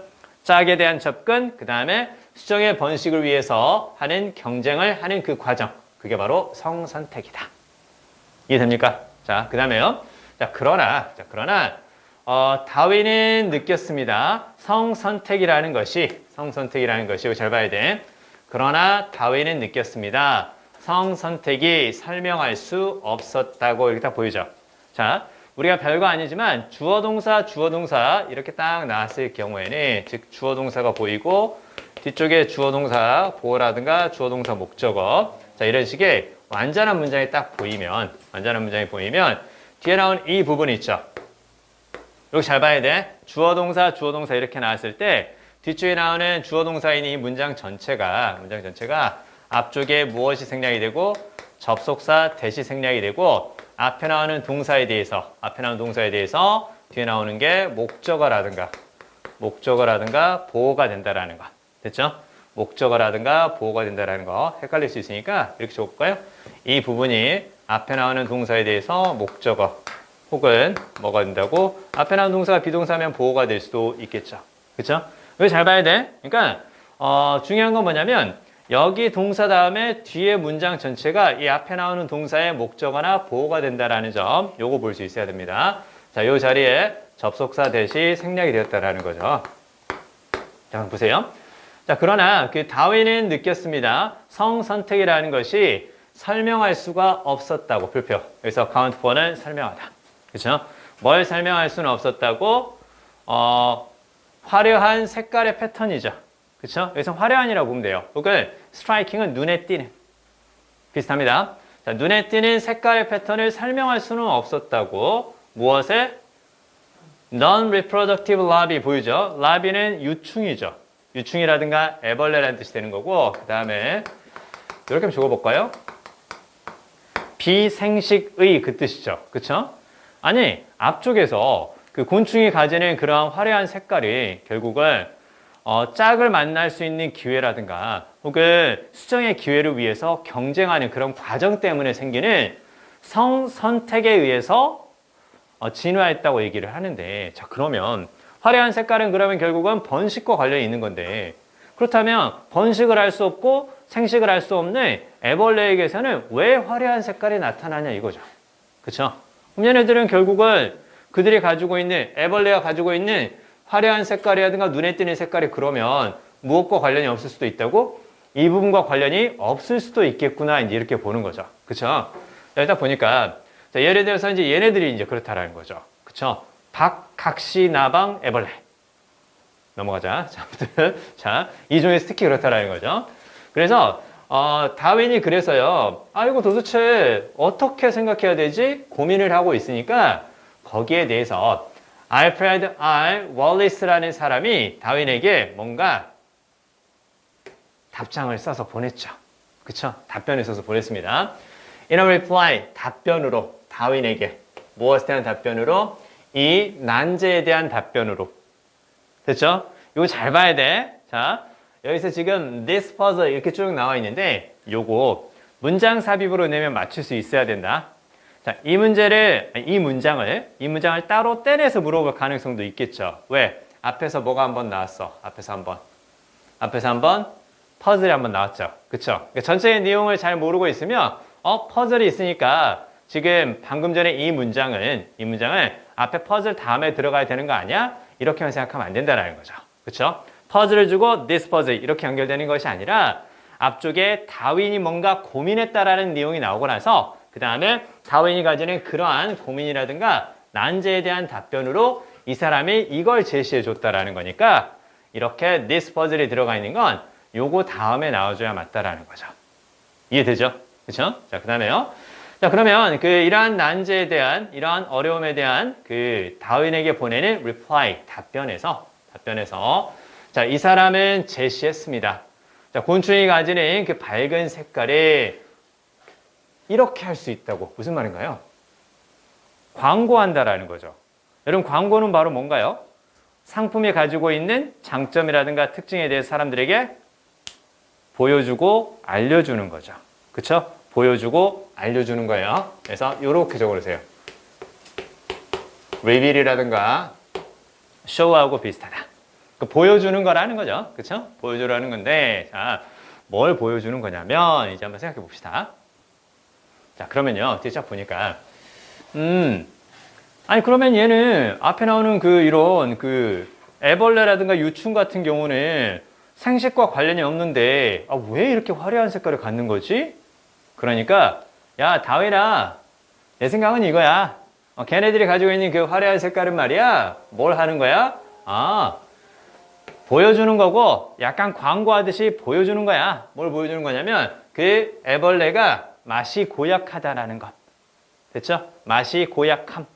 짝에 대한 접근, 그 다음에 수정의 번식을 위해서 하는 경쟁을 하는 그 과정. 그게 바로 성선택이다. 이해됩니까? 자, 그 다음에요. 자, 그러나, 다윈은 느꼈습니다. 성선택이라는 것이, 이거 잘 봐야 돼. 그러나 다윈은 느꼈습니다. 성선택이 설명할 수 없었다고 이렇게 딱 보이죠. 자, 우리가 별거 아니지만 주어동사 이렇게 딱 나왔을 경우에는 즉 주어동사가 보이고 뒤쪽에 주어동사 보어라든가 주어동사 목적어 자 이런 식의 완전한 문장이 딱 보이면 뒤에 나온 이 부분이 있죠. 여기 잘 봐야 돼. 주어동사 이렇게 나왔을 때 뒤쪽에 나오는 주어동사인 이 문장 전체가 앞쪽에 무엇이 생략이 되고 접속사 대시 생략이 되고 앞에 나오는 동사에 대해서 뒤에 나오는 게 목적어라든가 보어가 된다라는 거. 됐죠? 목적어라든가 보어가 된다라는 거 헷갈릴 수 있으니까 이렇게 적어볼까요? 이 부분이 앞에 나오는 동사에 대해서 목적어 혹은 뭐가 된다고 앞에 나오는 동사가 비동사면 보어가 될 수도 있겠죠. 그렇죠? 이거 잘 봐야 돼. 그러니까 중요한 건 뭐냐면 여기 동사 다음에 뒤에 문장 전체가 이 앞에 나오는 동사의 목적어나 보어가 된다라는 점 요거 볼 수 있어야 됩니다. 자, 요 자리에 접속사 대시 생략이 되었다라는 거죠. 자, 보세요. 자, 그러나 그 다윈은 느꼈습니다. 성선택이라는 것이 설명할 수가 없었다고 표표. 그래서 count for는 설명하다. 그렇죠? 뭘 설명할 수는 없었다고? 화려한 색깔의 패턴이죠. 그렇죠? 여기서 화려한이라고 보면 돼요. 혹은 스트라이킹은 눈에 띄는. 비슷합니다. 자, 눈에 띄는 색깔의 패턴을 설명할 수는 없었다고. 무엇에? Non-reproductive larvae 보이죠? larvae는 유충이죠. 유충이라든가 애벌레라는 뜻이 되는 거고 그 다음에 이렇게 한번 적어볼까요? 비생식의 그 뜻이죠. 그쵸? 아니 앞쪽에서 그 곤충이 가지는 그러한 화려한 색깔이 결국은 짝을 만날 수 있는 기회라든가 혹은 수정의 기회를 위해서 경쟁하는 그런 과정 때문에 생기는 성선택에 의해서 진화했다고 얘기를 하는데 자 그러면 화려한 색깔은 그러면 결국은 번식과 관련이 있는 건데 그렇다면 번식을 할 수 없고 생식을 할 수 없는 애벌레에게서는 왜 화려한 색깔이 나타나냐 이거죠. 그렇죠? 그럼 얘네들은 결국은 그들이 가지고 있는 애벌레가 가지고 있는 화려한 색깔이라든가 눈에 띄는 색깔이 그러면 무엇과 관련이 없을 수도 있다고? 이 부분과 관련이 없을 수도 있겠구나 이제 이렇게 보는 거죠. 그렇죠? 일단 보니까 자, 예를 들어서 이제 얘네들이 이제 그렇다라는 거죠. 그렇죠? 박각시나방 애벌레. 넘어가자. 자, 이 중에서 특히 그렇다라는 거죠. 그래서 다윈이 그래서요. 이거 도대체 어떻게 생각해야 되지? 고민을 하고 있으니까 거기에 대해서 알프레드 R. 월리스라는 사람이 다윈에게 뭔가 답장을 써서 보냈죠. 그쵸? 답변을 써서 보냈습니다. In a reply, 답변으로, 다윈에게. 무엇에 대한 답변으로? 이 난제에 대한 답변으로. 됐죠? 이거 잘 봐야 돼. 자, 여기서 지금 this puzzle 이렇게 쭉 나와 있는데 요거 문장 삽입으로 내면 맞출 수 있어야 된다. 자, 이 문장을 따로 떼내서 물어볼 가능성도 있겠죠. 왜? 앞에서 뭐가 한번 나왔어. 앞에서 한번 퍼즐이 한번 나왔죠. 그쵸? 그러니까 전체의 내용을 잘 모르고 있으면 퍼즐이 있으니까 지금 방금 전에 이 문장을 앞에 퍼즐 다음에 들어가야 되는 거 아니야? 이렇게만 생각하면 안 된다는 거죠. 그쵸? 퍼즐을 주고 this puzzle 이렇게 연결되는 것이 아니라 앞쪽에 다윈이 뭔가 고민했다라는 내용이 나오고 나서 그 다음에 다윈이 가지는 그러한 고민이라든가 난제에 대한 답변으로 이 사람이 이걸 제시해 줬다라는 거니까 이렇게 this puzzle이 들어가 있는 건 요거 다음에 나와줘야 맞다라는 거죠. 이해되죠? 그쵸? 자, 그 다음에요. 자, 그러면 이러한 난제에 대한, 이러한 어려움에 대한 다윈에게 보내는 reply, 답변에서, 자, 이 사람은 제시했습니다. 자, 곤충이 가지는 그 밝은 색깔에 이렇게 할 수 있다고. 무슨 말인가요? 광고한다라는 거죠. 여러분, 광고는 바로 뭔가요? 상품이 가지고 있는 장점이라든가 특징에 대해서 사람들에게 보여주고 알려주는 거죠. 그쵸? 보여주고 알려주는 거예요. 그래서 이렇게 적어주세요. 리빌이라든가 쇼하고 비슷하다. 보여주는 거라는 거죠. 그쵸? 보여주라는 건데, 자, 뭘 보여주는 거냐면, 이제 한번 생각해 봅시다. 자, 그러면요, 뒤에 쫙 보니까, 아니, 그러면 얘는 앞에 나오는 이런 애벌레라든가 유충 같은 경우는 생식과 관련이 없는데, 왜 이렇게 화려한 색깔을 갖는 거지? 그러니까, 야, 다윈아, 내 생각은 이거야. 걔네들이 가지고 있는 그 화려한 색깔은 말이야, 뭘 하는 거야? 보여주는 거고 약간 광고하듯이 보여주는 거야. 뭘 보여주는 거냐면 그 애벌레가 맛이 고약하다라는 것. 됐죠? 맛이 고약함.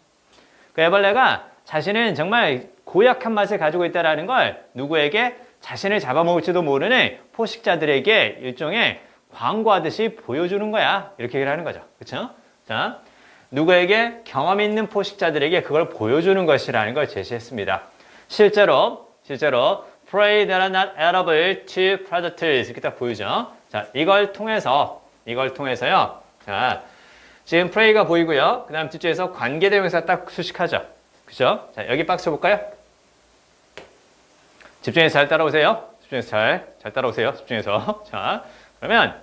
그 애벌레가 자신은 정말 고약한 맛을 가지고 있다라는 걸 누구에게 자신을 잡아먹을지도 모르는 포식자들에게 일종의 광고하듯이 보여주는 거야. 이렇게 얘기를 하는 거죠. 그렇죠? 자, 누구에게 경험 있는 포식자들에게 그걸 보여주는 것이라는 걸 제시했습니다. 실제로 prey that are not edible to predators 이렇게 딱 보이죠. 자, 이걸 통해서요. 자, 지금 prey가 보이고요. 그 다음 뒤쪽에서 관계대명사 딱 수식하죠. 그죠? 자, 여기 박스 볼까요? 집중해서 잘 따라오세요. 잘 따라오세요. 집중해서. 자, 그러면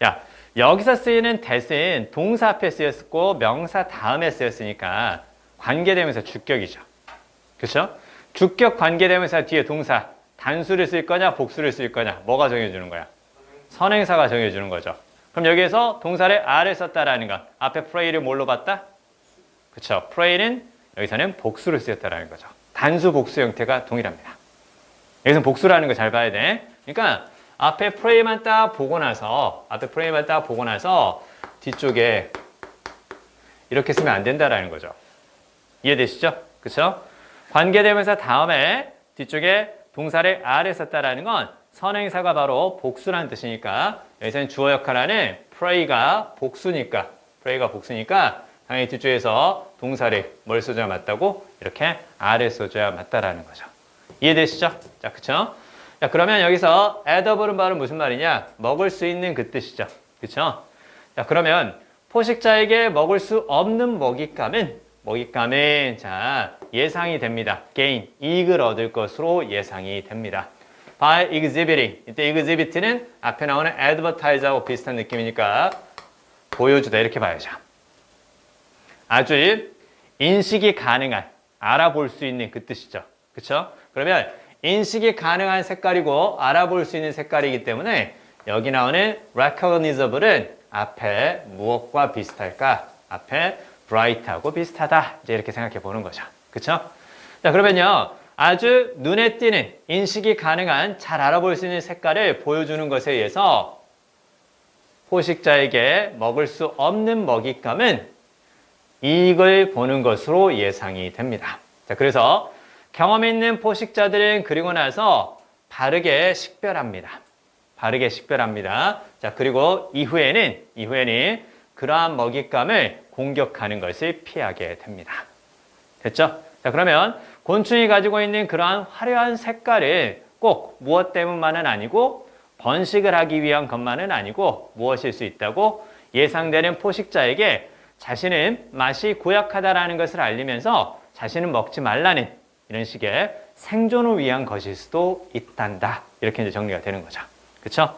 야, 여기서 쓰이는 that은 동사 앞에 쓰였고 명사 다음에 쓰였으니까 관계대명사 주격이죠. 그렇죠? 주격 관계대명사 뒤에 동사 단수를 쓸 거냐 복수를 쓸 거냐 뭐가 정해주는 거야? 선행사가 정해주는 거죠. 그럼 여기에서 동사를 R을 썼다라는 건 앞에 pray를 뭘로 봤다? 그렇죠. pray는 여기서는 복수를 쓰였다라는 거죠. 단수 복수 형태가 동일합니다. 여기서는 복수라는 거 잘 봐야 돼. 그러니까 앞에 pray만 딱 보고 나서 뒤쪽에 이렇게 쓰면 안 된다라는 거죠. 이해되시죠? 그렇죠? 관계대명사 다음에 뒤쪽에 동사를 R을 썼다라는 건 선행사가 바로 복수라는 뜻이니까 여기서는 주어 역할하는 pray가 복수니까 당연히 뒤쪽에서 동사를 뭘 써줘야 맞다고? 이렇게 R을 써줘야 맞다라는 거죠. 이해되시죠? 자, 그쵸? 자, 그러면 여기서 edible은 바로 무슨 말이냐? 먹을 수 있는 그 뜻이죠. 그쵸? 자, 그러면 포식자에게 먹을 수 없는 먹잇감은 자, 예상이 됩니다. gain, 이익을 얻을 것으로 예상이 됩니다. by exhibiting, 이때 exhibit는 앞에 나오는 advertise하고 비슷한 느낌이니까 보여주다 이렇게 봐야죠. 아주 인식이 가능한, 알아볼 수 있는 그 뜻이죠. 그쵸? 그러면 인식이 가능한 색깔이고 알아볼 수 있는 색깔이기 때문에 여기 나오는 recognizable은 앞에 무엇과 비슷할까? 앞에 bright하고 비슷하다. 이제 이렇게 생각해 보는 거죠. 그쵸? 자, 그러면요. 아주 눈에 띄는 인식이 가능한 잘 알아볼 수 있는 색깔을 보여주는 것에 의해서 포식자에게 먹을 수 없는 먹잇감은 이익을 보는 것으로 예상이 됩니다. 자, 그래서 경험 있는 포식자들은 그리고 나서 바르게 식별합니다. 바르게 식별합니다. 자, 그리고 이후에는 그러한 먹잇감을 공격하는 것을 피하게 됩니다. 됐죠? 자, 그러면 곤충이 가지고 있는 그러한 화려한 색깔을 꼭 무엇 때문만은 아니고 번식을 하기 위한 것만은 아니고 무엇일 수 있다고 예상되는 포식자에게 자신은 맛이 고약하다라는 것을 알리면서 자신은 먹지 말라는 이런 식의 생존을 위한 것일 수도 있단다. 이렇게 이제 정리가 되는 거죠. 그쵸?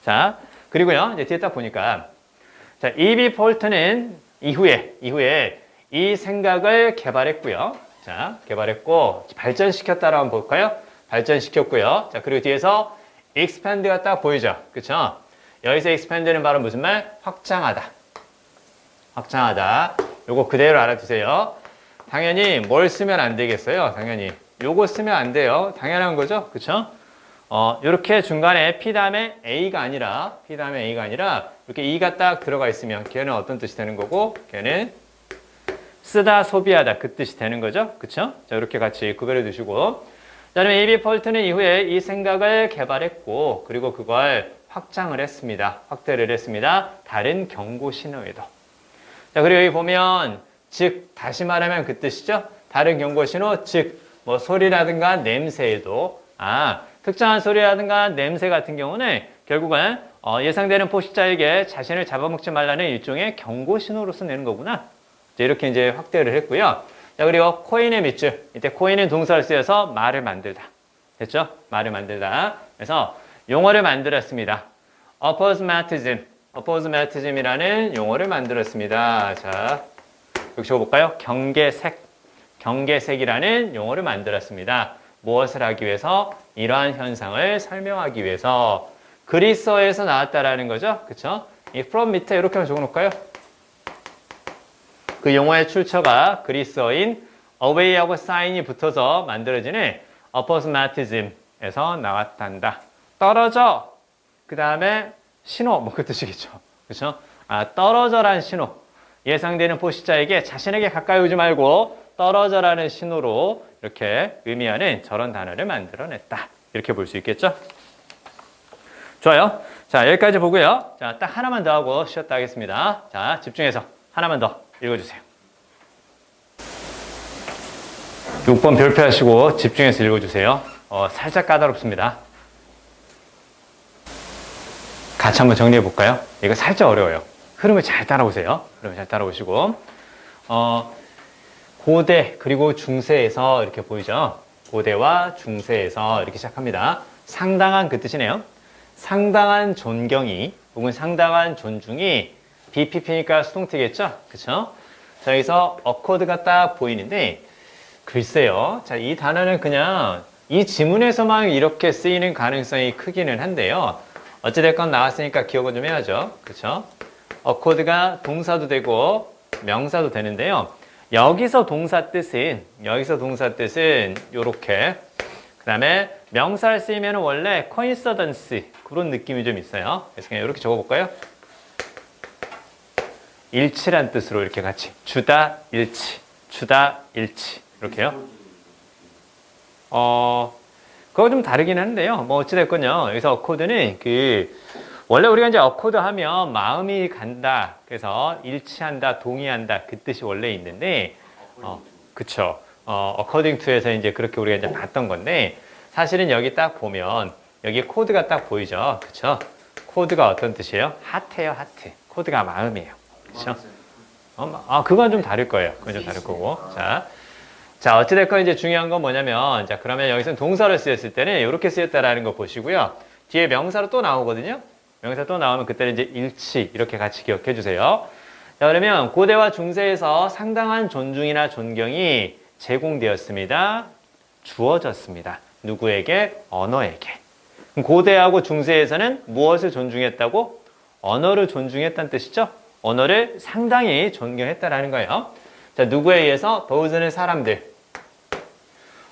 자, 그리고요, 이제 뒤에 딱 보니까, 자, E.B. 폴트는 이후에 이 생각을 개발했고요. 자, 개발했고, 발전시켰다라고 한번 볼까요? 발전시켰고요. 자, 그리고 뒤에서 expand가 딱 보이죠? 그쵸? 여기서 expand는 바로 무슨 말? 확장하다. 확장하다. 요거 그대로 알아두세요. 당연히 뭘 쓰면 안 되겠어요? 당연히. 요거 쓰면 안 돼요. 당연한 거죠? 그쵸? 요렇게 중간에 P 다음에 A가 아니라, 이렇게 E가 딱 들어가 있으면 걔는 어떤 뜻이 되는 거고, 걔는 쓰다, 소비하다 그 뜻이 되는 거죠. 그쵸? 자, 이렇게 같이 구별해 두시고. 자, 그러면 A.B. 폴트는 이후에 이 생각을 개발했고, 그리고 그걸 확장을 했습니다. 확대를 했습니다. 다른 경고 신호에도. 자, 그리고 여기 보면, 즉, 다시 말하면 그 뜻이죠. 다른 경고 신호, 즉, 뭐 소리라든가 냄새에도, 특정한 소리라든가 냄새 같은 경우는 결국은 예상되는 포식자에게 자신을 잡아먹지 말라는 일종의 경고 신호로서 내는 거구나. 이렇게 이제 확대를 했고요. 자, 그리고 코인의 밑줄. 이때 코인은 동사를 쓰여서 말을 만들다. 됐죠? 말을 만들다. 그래서 용어를 만들었습니다. apposematism이라는 용어를 만들었습니다. 자, 여기 적어볼까요? 경계색이라는 용어를 만들었습니다. 무엇을 하기 위해서? 이러한 현상을 설명하기 위해서. 그리스어에서 나왔다라는 거죠. 그쵸? 이 from 밑에 이렇게 한번 적어놓을까요? 그 용어의 출처가 그리스어인 away하고 sign이 붙어서 만들어지는 apposematism에서 나왔단다. 떨어져. 그 다음에 신호. 뭐 그 뜻이겠죠. 그쵸? 떨어져라는 신호. 예상되는 포식자에게 자신에게 가까이 오지 말고 떨어져라는 신호로 이렇게 의미하는 저런 단어를 만들어냈다. 이렇게 볼 수 있겠죠? 좋아요. 자, 여기까지 보고요. 자, 딱 하나만 더 하고 쉬었다 하겠습니다. 자, 집중해서 하나만 더 읽어주세요. 6번 별표하시고 집중해서 읽어주세요. 살짝 까다롭습니다. 같이 한번 정리해 볼까요? 이거 살짝 어려워요. 흐름을 잘 따라오세요. 흐름을 잘 따라오시고 고대 그리고 중세에서 이렇게 보이죠? 고대와 중세에서 이렇게 시작합니다. 상당한 그 뜻이네요. 상당한 존경이 혹은 상당한 존중이 BPP니까 수동태겠죠? 그쵸? 자, 여기서 accords가 딱 보이는데 글쎄요. 자, 이 단어는 그냥 이 지문에서만 이렇게 쓰이는 가능성이 크기는 한데요. 어찌됐건 나왔으니까 기억은 좀 해야죠. 그쵸? accord가 동사도 되고 명사도 되는데요. 여기서 동사 뜻은 요렇게 그 다음에 명사를 쓰이면 원래 coincidence 그런 느낌이 좀 있어요. 그래서 그냥 이렇게 적어볼까요? 일치란 뜻으로 이렇게 같이 주다 일치 이렇게요. 그거 좀 다르긴 한데요. 뭐 어찌됐건요. 여기서 어코드는 원래 우리가 이제 어코드 하면 마음이 간다. 그래서 일치한다, 동의한다. 그 뜻이 원래 있는데, 그쵸. according to에서 이제 그렇게 우리가 이제 봤던 건데, 사실은 여기 딱 보면, 여기 코드가 딱 보이죠. 그쵸. 코드가 어떤 뜻이에요? 하트예요, 하트. 코드가 마음이에요. 그쵸. 그건 좀 다를 거예요. 그건 좀 다를 거고. 자, 어찌됐건 이제 중요한 건 뭐냐면, 자, 그러면 여기서는 동사를 쓰였을 때는 이렇게 쓰였다라는 거 보시고요. 뒤에 명사로 또 나오거든요. 명사 또 나오면 그때는 이제 일치, 이렇게 같이 기억해 주세요. 자, 그러면 고대와 중세에서 상당한 존중이나 존경이 제공되었습니다. 주어졌습니다. 누구에게? 언어에게. 고대하고 중세에서는 무엇을 존중했다고? 언어를 존중했다는 뜻이죠. 언어를 상당히 존경했다라는 거예요. 자, 누구에 의해서? those는 사람들.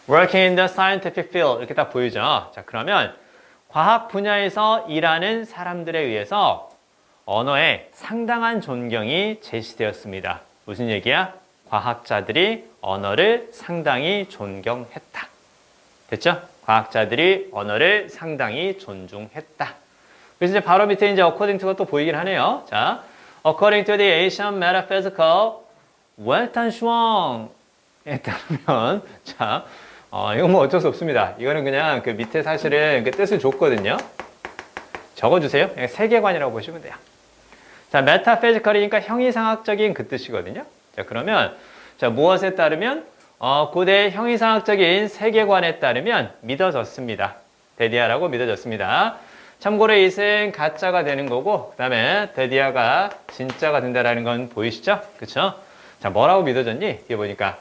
working in the scientific field 이렇게 딱 보이죠. 자, 그러면 과학 분야에서 일하는 사람들에 의해서 언어에 상당한 존경이 제시되었습니다. 무슨 얘기야? 과학자들이 언어를 상당히 존경했다. 됐죠? 과학자들이 언어를 상당히 존중했다. 그래서 이제 바로 밑에 이제 according to가 또 보이긴 하네요. 자, according to the Asian metaphysical weltan슈왕에 따르면, 자, 이건 뭐 어쩔 수 없습니다. 이거는 그냥 그 밑에 사실은 그 뜻을 줬거든요. 적어주세요. 그냥 세계관이라고 보시면 돼요. 자, 메타피지컬이니까 형이상학적인 그 뜻이거든요. 자, 그러면, 자, 무엇에 따르면, 고대 형이상학적인 세계관에 따르면 믿어졌습니다. 데디아라고 믿어졌습니다. 참고로 이것은 가짜가 되는 거고, 그 다음에 데디아가 진짜가 된다라는 건 보이시죠? 그쵸? 자, 뭐라고 믿어졌니? 뒤에 보니까.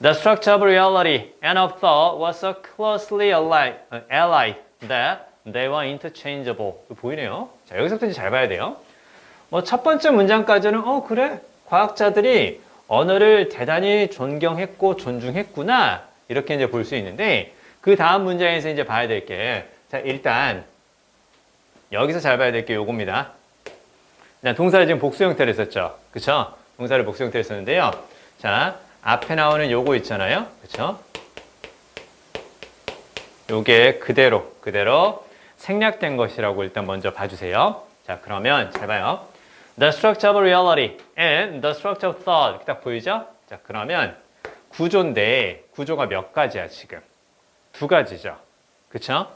The structure of reality and of thought was so closely allied that they were interchangeable. 보이네요. 자, 여기서부터 이제 잘 봐야 돼요. 뭐, 첫 번째 문장까지는, 그래. 과학자들이 언어를 대단히 존경했고 존중했구나. 이렇게 이제 볼 수 있는데, 그 다음 문장에서 이제 봐야 될 게, 자, 일단, 여기서 잘 봐야 될 게 요겁니다. 동사를 지금 복수 형태로 썼죠. 그쵸? 동사를 복수 형태로 썼는데요. 자, 앞에 나오는 요거 있잖아요. 그쵸? 요게 그대로 생략된 것이라고 일단 먼저 봐주세요. 자, 그러면 잘 봐요. The structure of reality and the structure of thought. 이렇게 딱 보이죠? 자, 그러면 구조인데, 구조가 몇 가지야, 지금? 두 가지죠. 그쵸?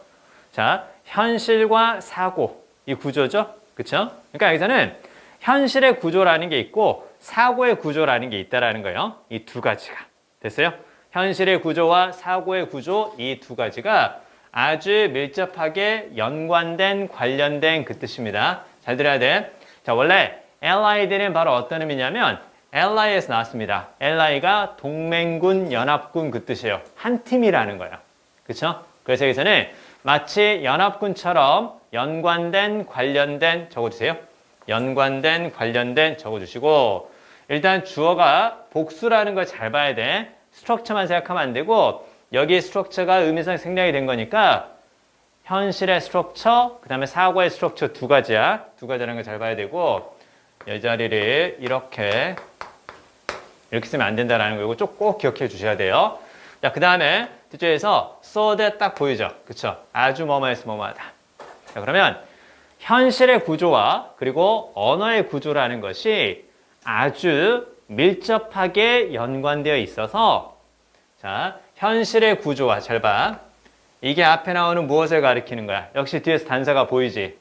자, 현실과 사고, 이 구조죠? 그쵸? 그러니까 여기서는 현실의 구조라는 게 있고 사고의 구조라는 게 있다라는 거예요. 이 두 가지가. 됐어요? 현실의 구조와 사고의 구조, 이 두 가지가 아주 밀접하게 연관된, 관련된 그 뜻입니다. 잘 들어야 돼. 자, 원래 allied는 바로 어떤 의미냐면 ally에서 나왔습니다. ally가 동맹군, 연합군 그 뜻이에요. 한 팀이라는 거예요. 그쵸? 그래서 여기서는 마치 연합군처럼 연관된, 관련된 적어주세요. 연관된, 관련된 적어주시고 일단 주어가 복수라는 걸 잘 봐야 돼. 스트럭처만 생각하면 안 되고 여기 스트럭처가 의미상 생략이 된 거니까 현실의 스트럭처, 그 다음에 사고의 스트럭처 두 가지야. 두 가지라는 걸 잘 봐야 되고 이 자리를 이렇게 쓰면 안 된다는 거 이거 꼭 기억해 주셔야 돼요. 자, 그 다음에 뒤쪽에서 so that 딱 보이죠? 그쵸? 아주 뭐뭐해서 뭐뭐하다. 자, 그러면 현실의 구조와 그리고 언어의 구조라는 것이 아주 밀접하게 연관되어 있어서 자, 현실의 구조와 잘 봐. 이게 앞에 나오는 무엇을 가리키는 거야? 역시 뒤에서 단서가 보이지?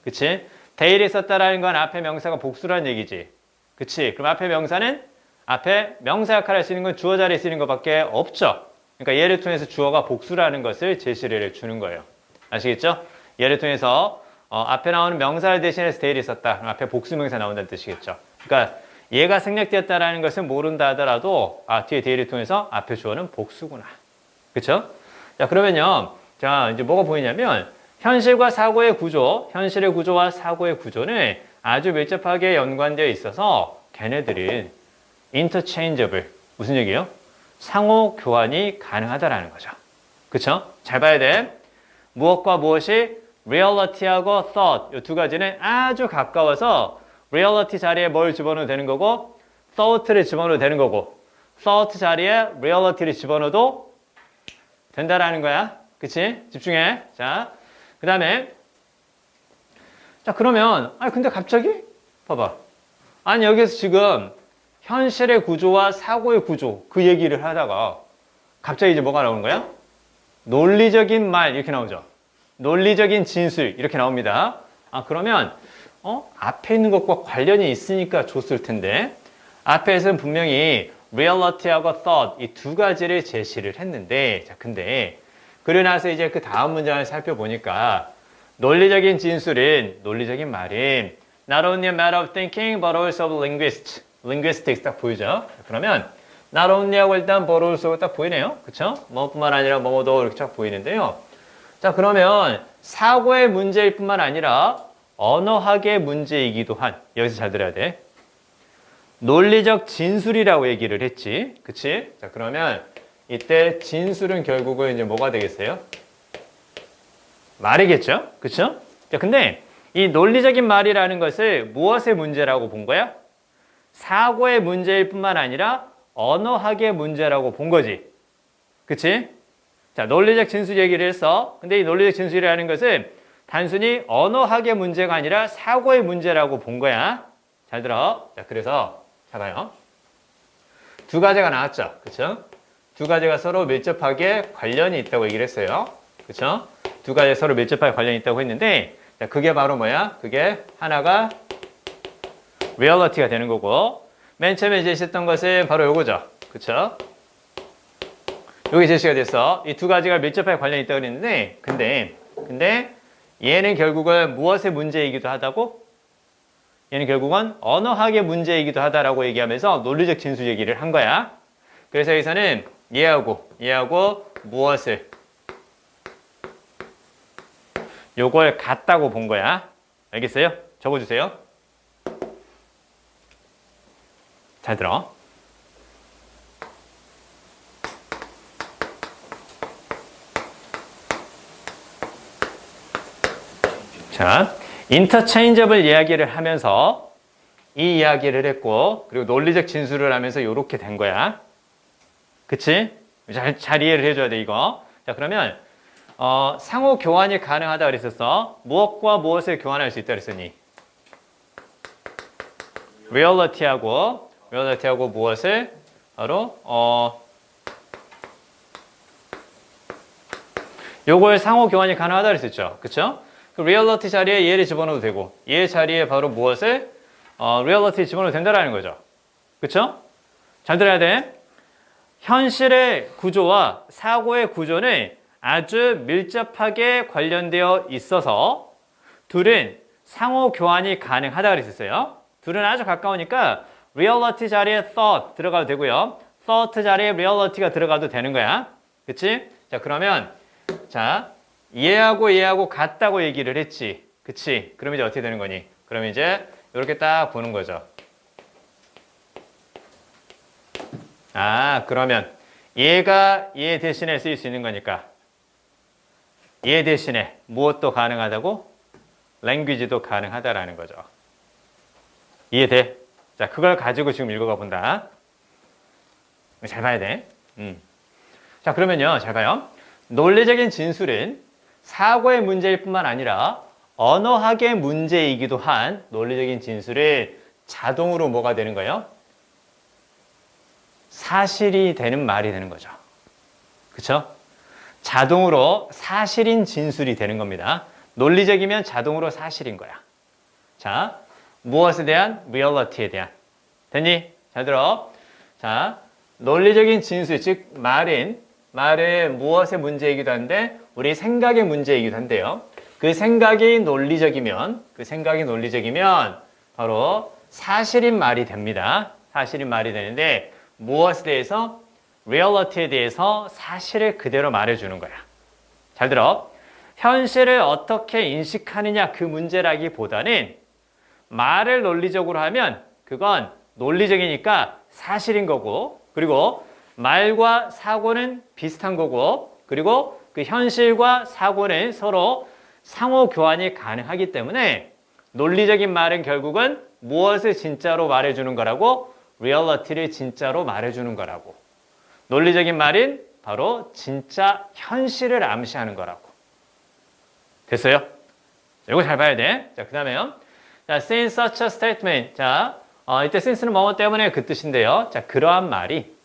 그치? 대일이 썼다라는 건 앞에 명사가 복수라는 얘기지? 그치? 그럼 앞에 명사는 앞에 명사 역할을 할 수 있는 건 주어 자리에 쓰이는 것밖에 없죠? 그러니까 얘를 통해서 주어가 복수라는 것을 제시를 주는 거예요. 아시겠죠? 얘를 통해서 앞에 나오는 명사를 대신해서 대일이 썼다. 그럼 앞에 복수 명사 나온다는 뜻이겠죠. 그러니까 얘가 생략되었다라는 것을 모른다 하더라도 뒤에 대일을 통해서 앞에 주어는 복수구나. 그렇죠? 자, 그러면요. 자, 이제 뭐가 보이냐면 현실과 사고의 구조, 현실의 구조와 사고의 구조는 아주 밀접하게 연관되어 있어서 걔네들은 interchangeable. 무슨 얘기예요? 상호 교환이 가능하다라는 거죠. 그렇죠? 잘 봐야 돼. 무엇과 무엇이 reality하고 thought 이 두 가지는 아주 가까워서 reality 자리에 뭘 집어넣어도 되는 거고 thought를 집어넣어도 되는 거고 thought 자리에 reality를 집어넣어도 된다라는 거야. 그치? 집중해. 자, 그 다음에 자, 그러면 근데 갑자기 봐봐. 아니 여기서 지금 현실의 구조와 사고의 구조 그 얘기를 하다가 갑자기 이제 뭐가 나오는 거야? 논리적인 말 이렇게 나오죠. 논리적인 진술 이렇게 나옵니다. 그러면 앞에 있는 것과 관련이 있으니까 줬을 텐데 앞에서는 분명히 reality하고 thought 이 두 가지를 제시를 했는데 자, 근데 그러고 나서 이제 그 다음 문장을 살펴보니까 논리적인 진술은 논리적인 말인 not only a matter of thinking but also of linguistics 딱 보이죠? 그러면 not only하고 일단 but also가 딱 보이네요. 그쵸? 뭐뿐만 아니라 뭐도 이렇게 딱 보이는데요. 자, 그러면 사고의 문제일 뿐만 아니라 언어학의 문제이기도 한 여기서 잘 들어야 돼. 논리적 진술이라고 얘기를 했지. 그치? 자, 그러면 이때 진술은 결국은 이제 뭐가 되겠어요? 말이겠죠? 그쵸? 자, 근데 이 논리적인 말이라는 것을 무엇의 문제라고 본 거야? 사고의 문제일 뿐만 아니라 언어학의 문제라고 본 거지. 그치? 자, 논리적 진술 얘기를 했어. 근데 이 논리적 진술이라는 것은 단순히 언어학의 문제가 아니라 사고의 문제라고 본 거야. 잘 들어. 자, 그래서 자 봐요. 두 가지가 나왔죠. 그쵸? 두 가지가 서로 밀접하게 관련이 있다고 얘기를 했어요. 그쵸? 두 가지가 서로 밀접하게 관련이 있다고 했는데, 자, 그게 바로 뭐야? 그게 하나가 리얼리티가 되는 거고, 맨 처음에 제시했던 것은 바로 요거죠. 그쵸? 요게 제시가 됐어. 이 두 가지가 밀접하게 관련이 있다고 그랬는데, 근데 얘는 결국은 무엇의 문제이기도 하다고? 얘는 결국은 언어학의 문제이기도 하다라고 얘기하면서 논리적 진술 얘기를 한 거야. 그래서 여기서는 얘하고 무엇을 요걸 같다고 본 거야. 알겠어요? 적어주세요. 잘 들어. 자, 인터체인저블 이야기를 하면서 이 이야기를 했고, 그리고 논리적 진술을 하면서 이렇게 된 거야. 그치? 잘 이해를 해줘야 돼, 이거. 자, 그러면 상호 교환이 가능하다 그랬었어. 무엇과 무엇을 교환할 수 있다 그랬었니? 리얼리티하고 무엇을 바로 요걸 상호 교환이 가능하다 그랬었죠. 그쵸? 그 리얼리티 자리에 얘를 집어넣어도 되고, 얘 자리에 바로 무엇을 리얼리티 집어넣어도 된다라는 거죠. 그쵸? 잘 들어야 돼. 현실의 구조와 사고의 구조는 아주 밀접하게 관련되어 있어서 둘은 상호 교환이 가능하다 그랬었어요. 둘은 아주 가까우니까 reality 자리에 thought 들어가도 되고요. thought 자리에 reality가 들어가도 되는 거야. 그치? 자, 그러면 자, 얘하고 같다고 얘기를 했지. 그치? 그럼 이제 어떻게 되는 거니? 그럼 이제 이렇게 딱 보는 거죠. 아, 그러면 얘가 얘 대신에 쓰일 수 있는 거니까 얘 대신에 무엇도 가능하다고? language도 가능하다라는 거죠. 이해돼? 자, 그걸 가지고 지금 읽어가 본다. 잘 봐야 돼. 자, 그러면요, 잘 봐요. 논리적인 진술은 사고의 문제일 뿐만 아니라 언어학의 문제이기도 한 논리적인 진술은 자동으로 뭐가 되는 거예요? 사실이 되는 말이 되는 거죠. 그쵸? 자동으로 사실인 진술이 되는 겁니다. 논리적이면 자동으로 사실인 거야. 자, 무엇에 대한? 리얼리티에 대한. 됐니? 잘 들어. 자, 논리적인 진술, 즉 말은 무엇의 문제이기도 한데 우리 생각의 문제이기도 한데요. 그 생각이 논리적이면 바로 사실인 말이 됩니다. 사실인 말이 되는데 무엇에 대해서? 리얼리티에 대해서 사실을 그대로 말해주는 거야. 잘 들어. 현실을 어떻게 인식하느냐 그 문제라기보다는 말을 논리적으로 하면 그건 논리적이니까 사실인 거고, 그리고 말과 사고는 비슷한 거고, 그리고 그 현실과 사고는 서로 상호 교환이 가능하기 때문에 논리적인 말은 결국은 무엇을 진짜로 말해주는 거라고? 리얼리티를 진짜로 말해주는 거라고. 논리적인 말은 바로 진짜 현실을 암시하는 거라고. 됐어요? 이거 잘 봐야 돼. 자, 그 다음에요. 자, since such a statement. 자, 이때 since는 뭐뭐 때문에 그 뜻인데요. 자, 그러한 말이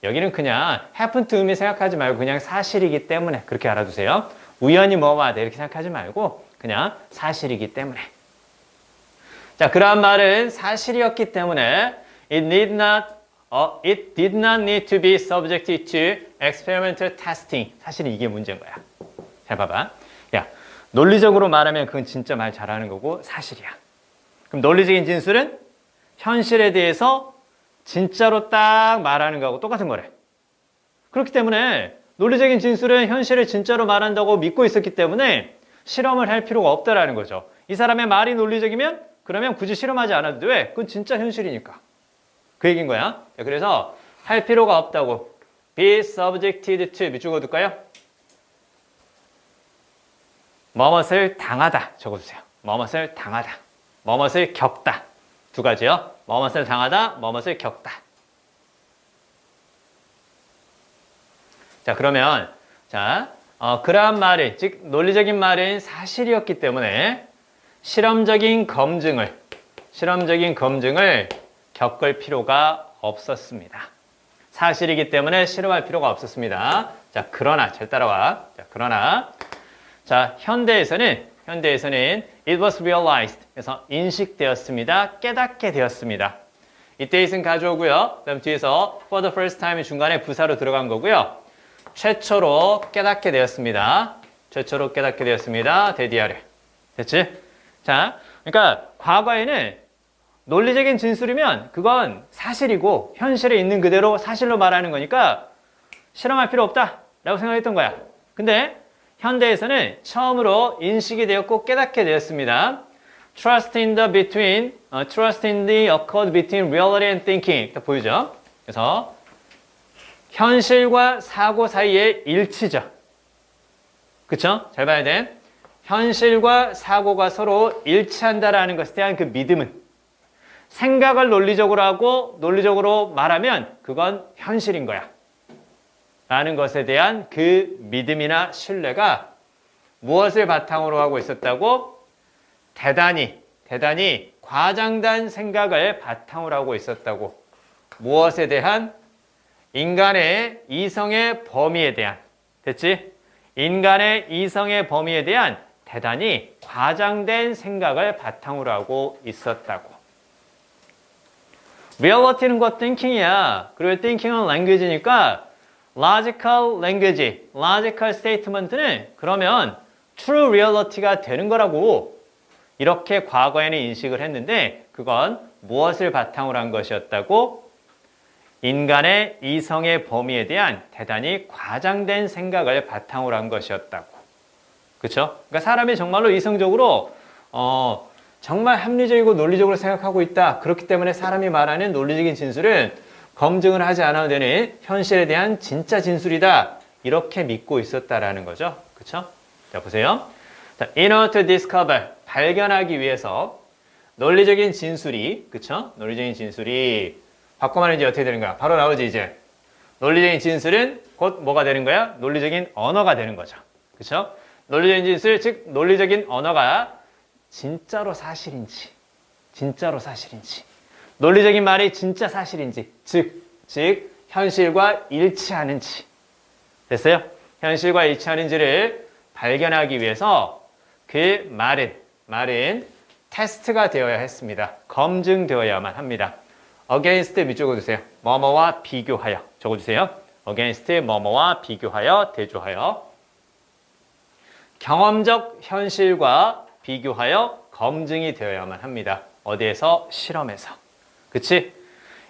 여기는 그냥 happen to me 생각하지 말고 그냥 사실이기 때문에 그렇게 알아두세요. 우연히 뭐뭐 하다 이렇게 생각하지 말고 그냥 사실이기 때문에. 자, 그러한 말은 사실이었기 때문에 it did not need to be subjected to experimental testing. 사실은 이게 문제인 거야. 잘 봐봐. 야, 논리적으로 말하면 그건 진짜 말 잘하는 거고 사실이야. 그럼 논리적인 진술은 현실에 대해서 진짜로 딱 말하는 거하고 똑같은 거래. 그렇기 때문에 논리적인 진술은 현실을 진짜로 말한다고 믿고 있었기 때문에 실험을 할 필요가 없다라는 거죠. 이 사람의 말이 논리적이면 그러면 굳이 실험하지 않아도 돼. 왜? 그건 진짜 현실이니까. 그 얘기인 거야. 자, 그래서 할 필요가 없다고. be subjected to 밑줄 그어둘까요? 뭐뭇을 당하다 적어주세요. 뭐뭇을 당하다. 뭐뭇을 겪다. 두 가지요. 뭐뭇을 당하다, 뭐뭇을 겪다. 자, 그러면 자, 그러한 말이, 즉 논리적인 말은 사실이었기 때문에 실험적인 검증을 겪을 필요가 없었습니다. 사실이기 때문에 실험할 필요가 없었습니다. 자, 그러나 잘 따라와. 자, 그러나 자, 현대에서는 it was realized. 그래서 인식되었습니다. 깨닫게 되었습니다. 이때 is은 가져오고요. 그다음 뒤에서 for the first time 중간에 부사로 들어간 거고요. 최초로 깨닫게 되었습니다. 최초로 깨닫게 되었습니다. 데디아를. 됐지? 자, 그러니까 과거에는 논리적인 진술이면 그건 사실이고 현실에 있는 그대로 사실로 말하는 거니까 실험할 필요 없다라고 생각했던 거야. 근데 현대에서는 처음으로 인식이 되었고 깨닫게 되었습니다. Trust in the accord between reality and thinking. 딱 보이죠? 그래서 현실과 사고 사이의 일치죠. 그쵸? 잘 봐야 돼. 현실과 사고가 서로 일치한다라는 것에 대한 그 믿음은 생각을 논리적으로 하고 논리적으로 말하면 그건 현실인 거야. 라는 것에 대한 그 믿음이나 신뢰가 무엇을 바탕으로 하고 있었다고? 대단히 과장된 생각을 바탕으로 하고 있었다고. 무엇에 대한? 인간의 이성의 범위에 대한. 됐지? 인간의 이성의 범위에 대한 대단히 과장된 생각을 바탕으로 하고 있었다고. reality는 곧 thinking이야. 그리고 thinking은 language니까 logical language, logical statement는 그러면 true reality가 되는 거라고. 이렇게 과거에는 인식을 했는데 그건 무엇을 바탕으로 한 것이었다고? 인간의 이성의 범위에 대한 대단히 과장된 생각을 바탕으로 한 것이었다고. 그렇죠? 그러니까 사람이 정말로 이성적으로 정말 합리적이고 논리적으로 생각하고 있다. 그렇기 때문에 사람이 말하는 논리적인 진술은 검증을 하지 않아도 되는 현실에 대한 진짜 진술이다. 이렇게 믿고 있었다라는 거죠. 그렇죠? 자, 보세요. 자, in order to discover, 발견하기 위해서 논리적인 진술이, 그렇죠? 논리적인 진술이 바꿔 말하면 이제 어떻게 되는 거야? 바로 나오지 이제. 논리적인 진술은 곧 뭐가 되는 거야? 논리적인 언어가 되는 거죠. 그렇죠? 논리적인 진술, 즉 논리적인 언어가 진짜로 사실인지, 논리적인 말이 진짜 사실인지, 즉 현실과 일치하는지. 됐어요? 현실과 일치하는지를 발견하기 위해서 그 말은 테스트가 되어야 했습니다. 검증되어야만 합니다. against 밑 적어주세요. 뭐뭐와 비교하여 적어주세요. against 뭐뭐와 비교하여 대조하여 경험적 현실과 비교하여 검증이 되어야만 합니다. 어디에서? 실험에서. 그치?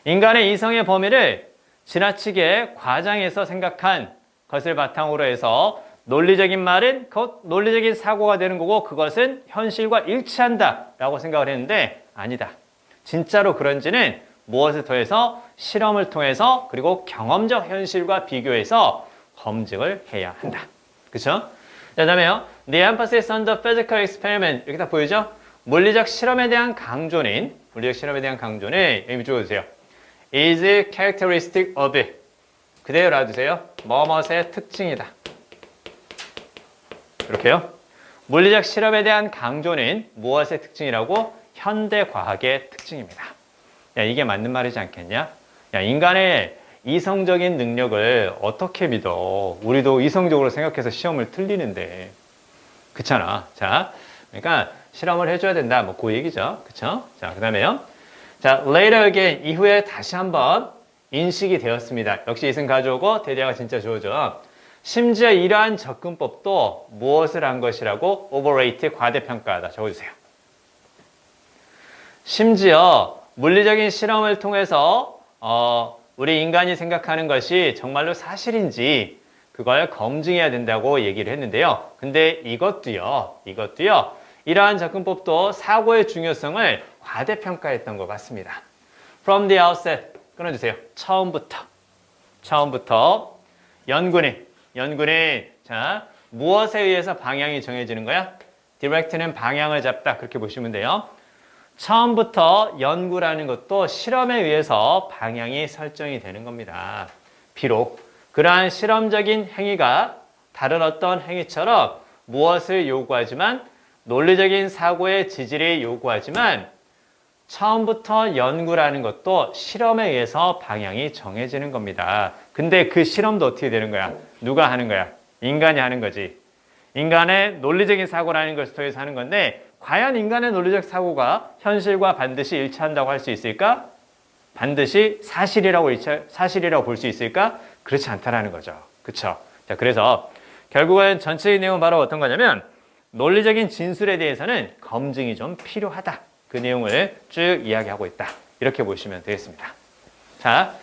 인간의 이성의 범위를 지나치게 과장해서 생각한 것을 바탕으로 해서 논리적인 말은 곧 논리적인 사고가 되는 거고 그것은 현실과 일치한다 라고 생각을 했는데 아니다. 진짜로 그런지는 무엇을 통해서? 실험을 통해서 그리고 경험적 현실과 비교해서 검증을 해야 한다. 그쵸? 그 다음에요. The emphasis on the physical experiment. 이렇게 다 보이죠? 물리적 실험에 대한 강조는 여기 적어주세요. is characteristic of. 그대로 놔두세요. 뭐뭇의 특징이다. 이렇게요. 물리적 실험에 대한 강조는 무엇의 특징이라고? 현대과학의 특징입니다. 야, 이게 맞는 말이지 않겠냐? 야, 인간의 이성적인 능력을 어떻게 믿어? 우리도 이성적으로 생각해서 시험을 틀리는데. 그렇잖아. 자, 그러니까 실험을 해줘야 된다. 뭐 그 얘기죠. 그쵸? 자, 그 다음에요. 자, later again. 이후에 다시 한번 인식이 되었습니다. 역시 이승 가져오고 대대가 진짜 좋으죠. 심지어 이러한 접근법도 무엇을 한 것이라고? overrate, 과대평가하다. 적어주세요. 심지어 물리적인 실험을 통해서 우리 인간이 생각하는 것이 정말로 사실인지 그걸 검증해야 된다고 얘기를 했는데요. 근데 이것도요. 이러한 접근법도 사고의 중요성을 과대평가했던 것 같습니다. From the outset, 끊어주세요. 처음부터 연구는 자, 무엇에 의해서 방향이 정해지는 거야? direct는 방향을 잡다. 그렇게 보시면 돼요. 처음부터 연구라는 것도 실험에 의해서 방향이 설정이 되는 겁니다. 비록 그러한 실험적인 행위가 다른 어떤 행위처럼 무엇을 요구하지만 논리적인 사고의 지지를 요구하지만 처음부터 연구라는 것도 실험에 의해서 방향이 정해지는 겁니다. 근데 그 실험도 어떻게 되는 거야? 누가 하는 거야? 인간이 하는 거지. 인간의 논리적인 사고라는 것을 통해서 하는 건데 과연 인간의 논리적 사고가 현실과 반드시 일치한다고 할 수 있을까? 반드시 사실이라고 볼 수 있을까? 그렇지 않다라는 거죠. 그렇죠? 자, 그래서 결국은 전체의 내용은 바로 어떤 거냐면 논리적인 진술에 대해서는 검증이 좀 필요하다. 그 내용을 쭉 이야기하고 있다. 이렇게 보시면 되겠습니다. 자,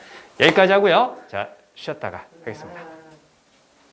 여기까지 하고요. 자, 쉬었다가 하겠습니다.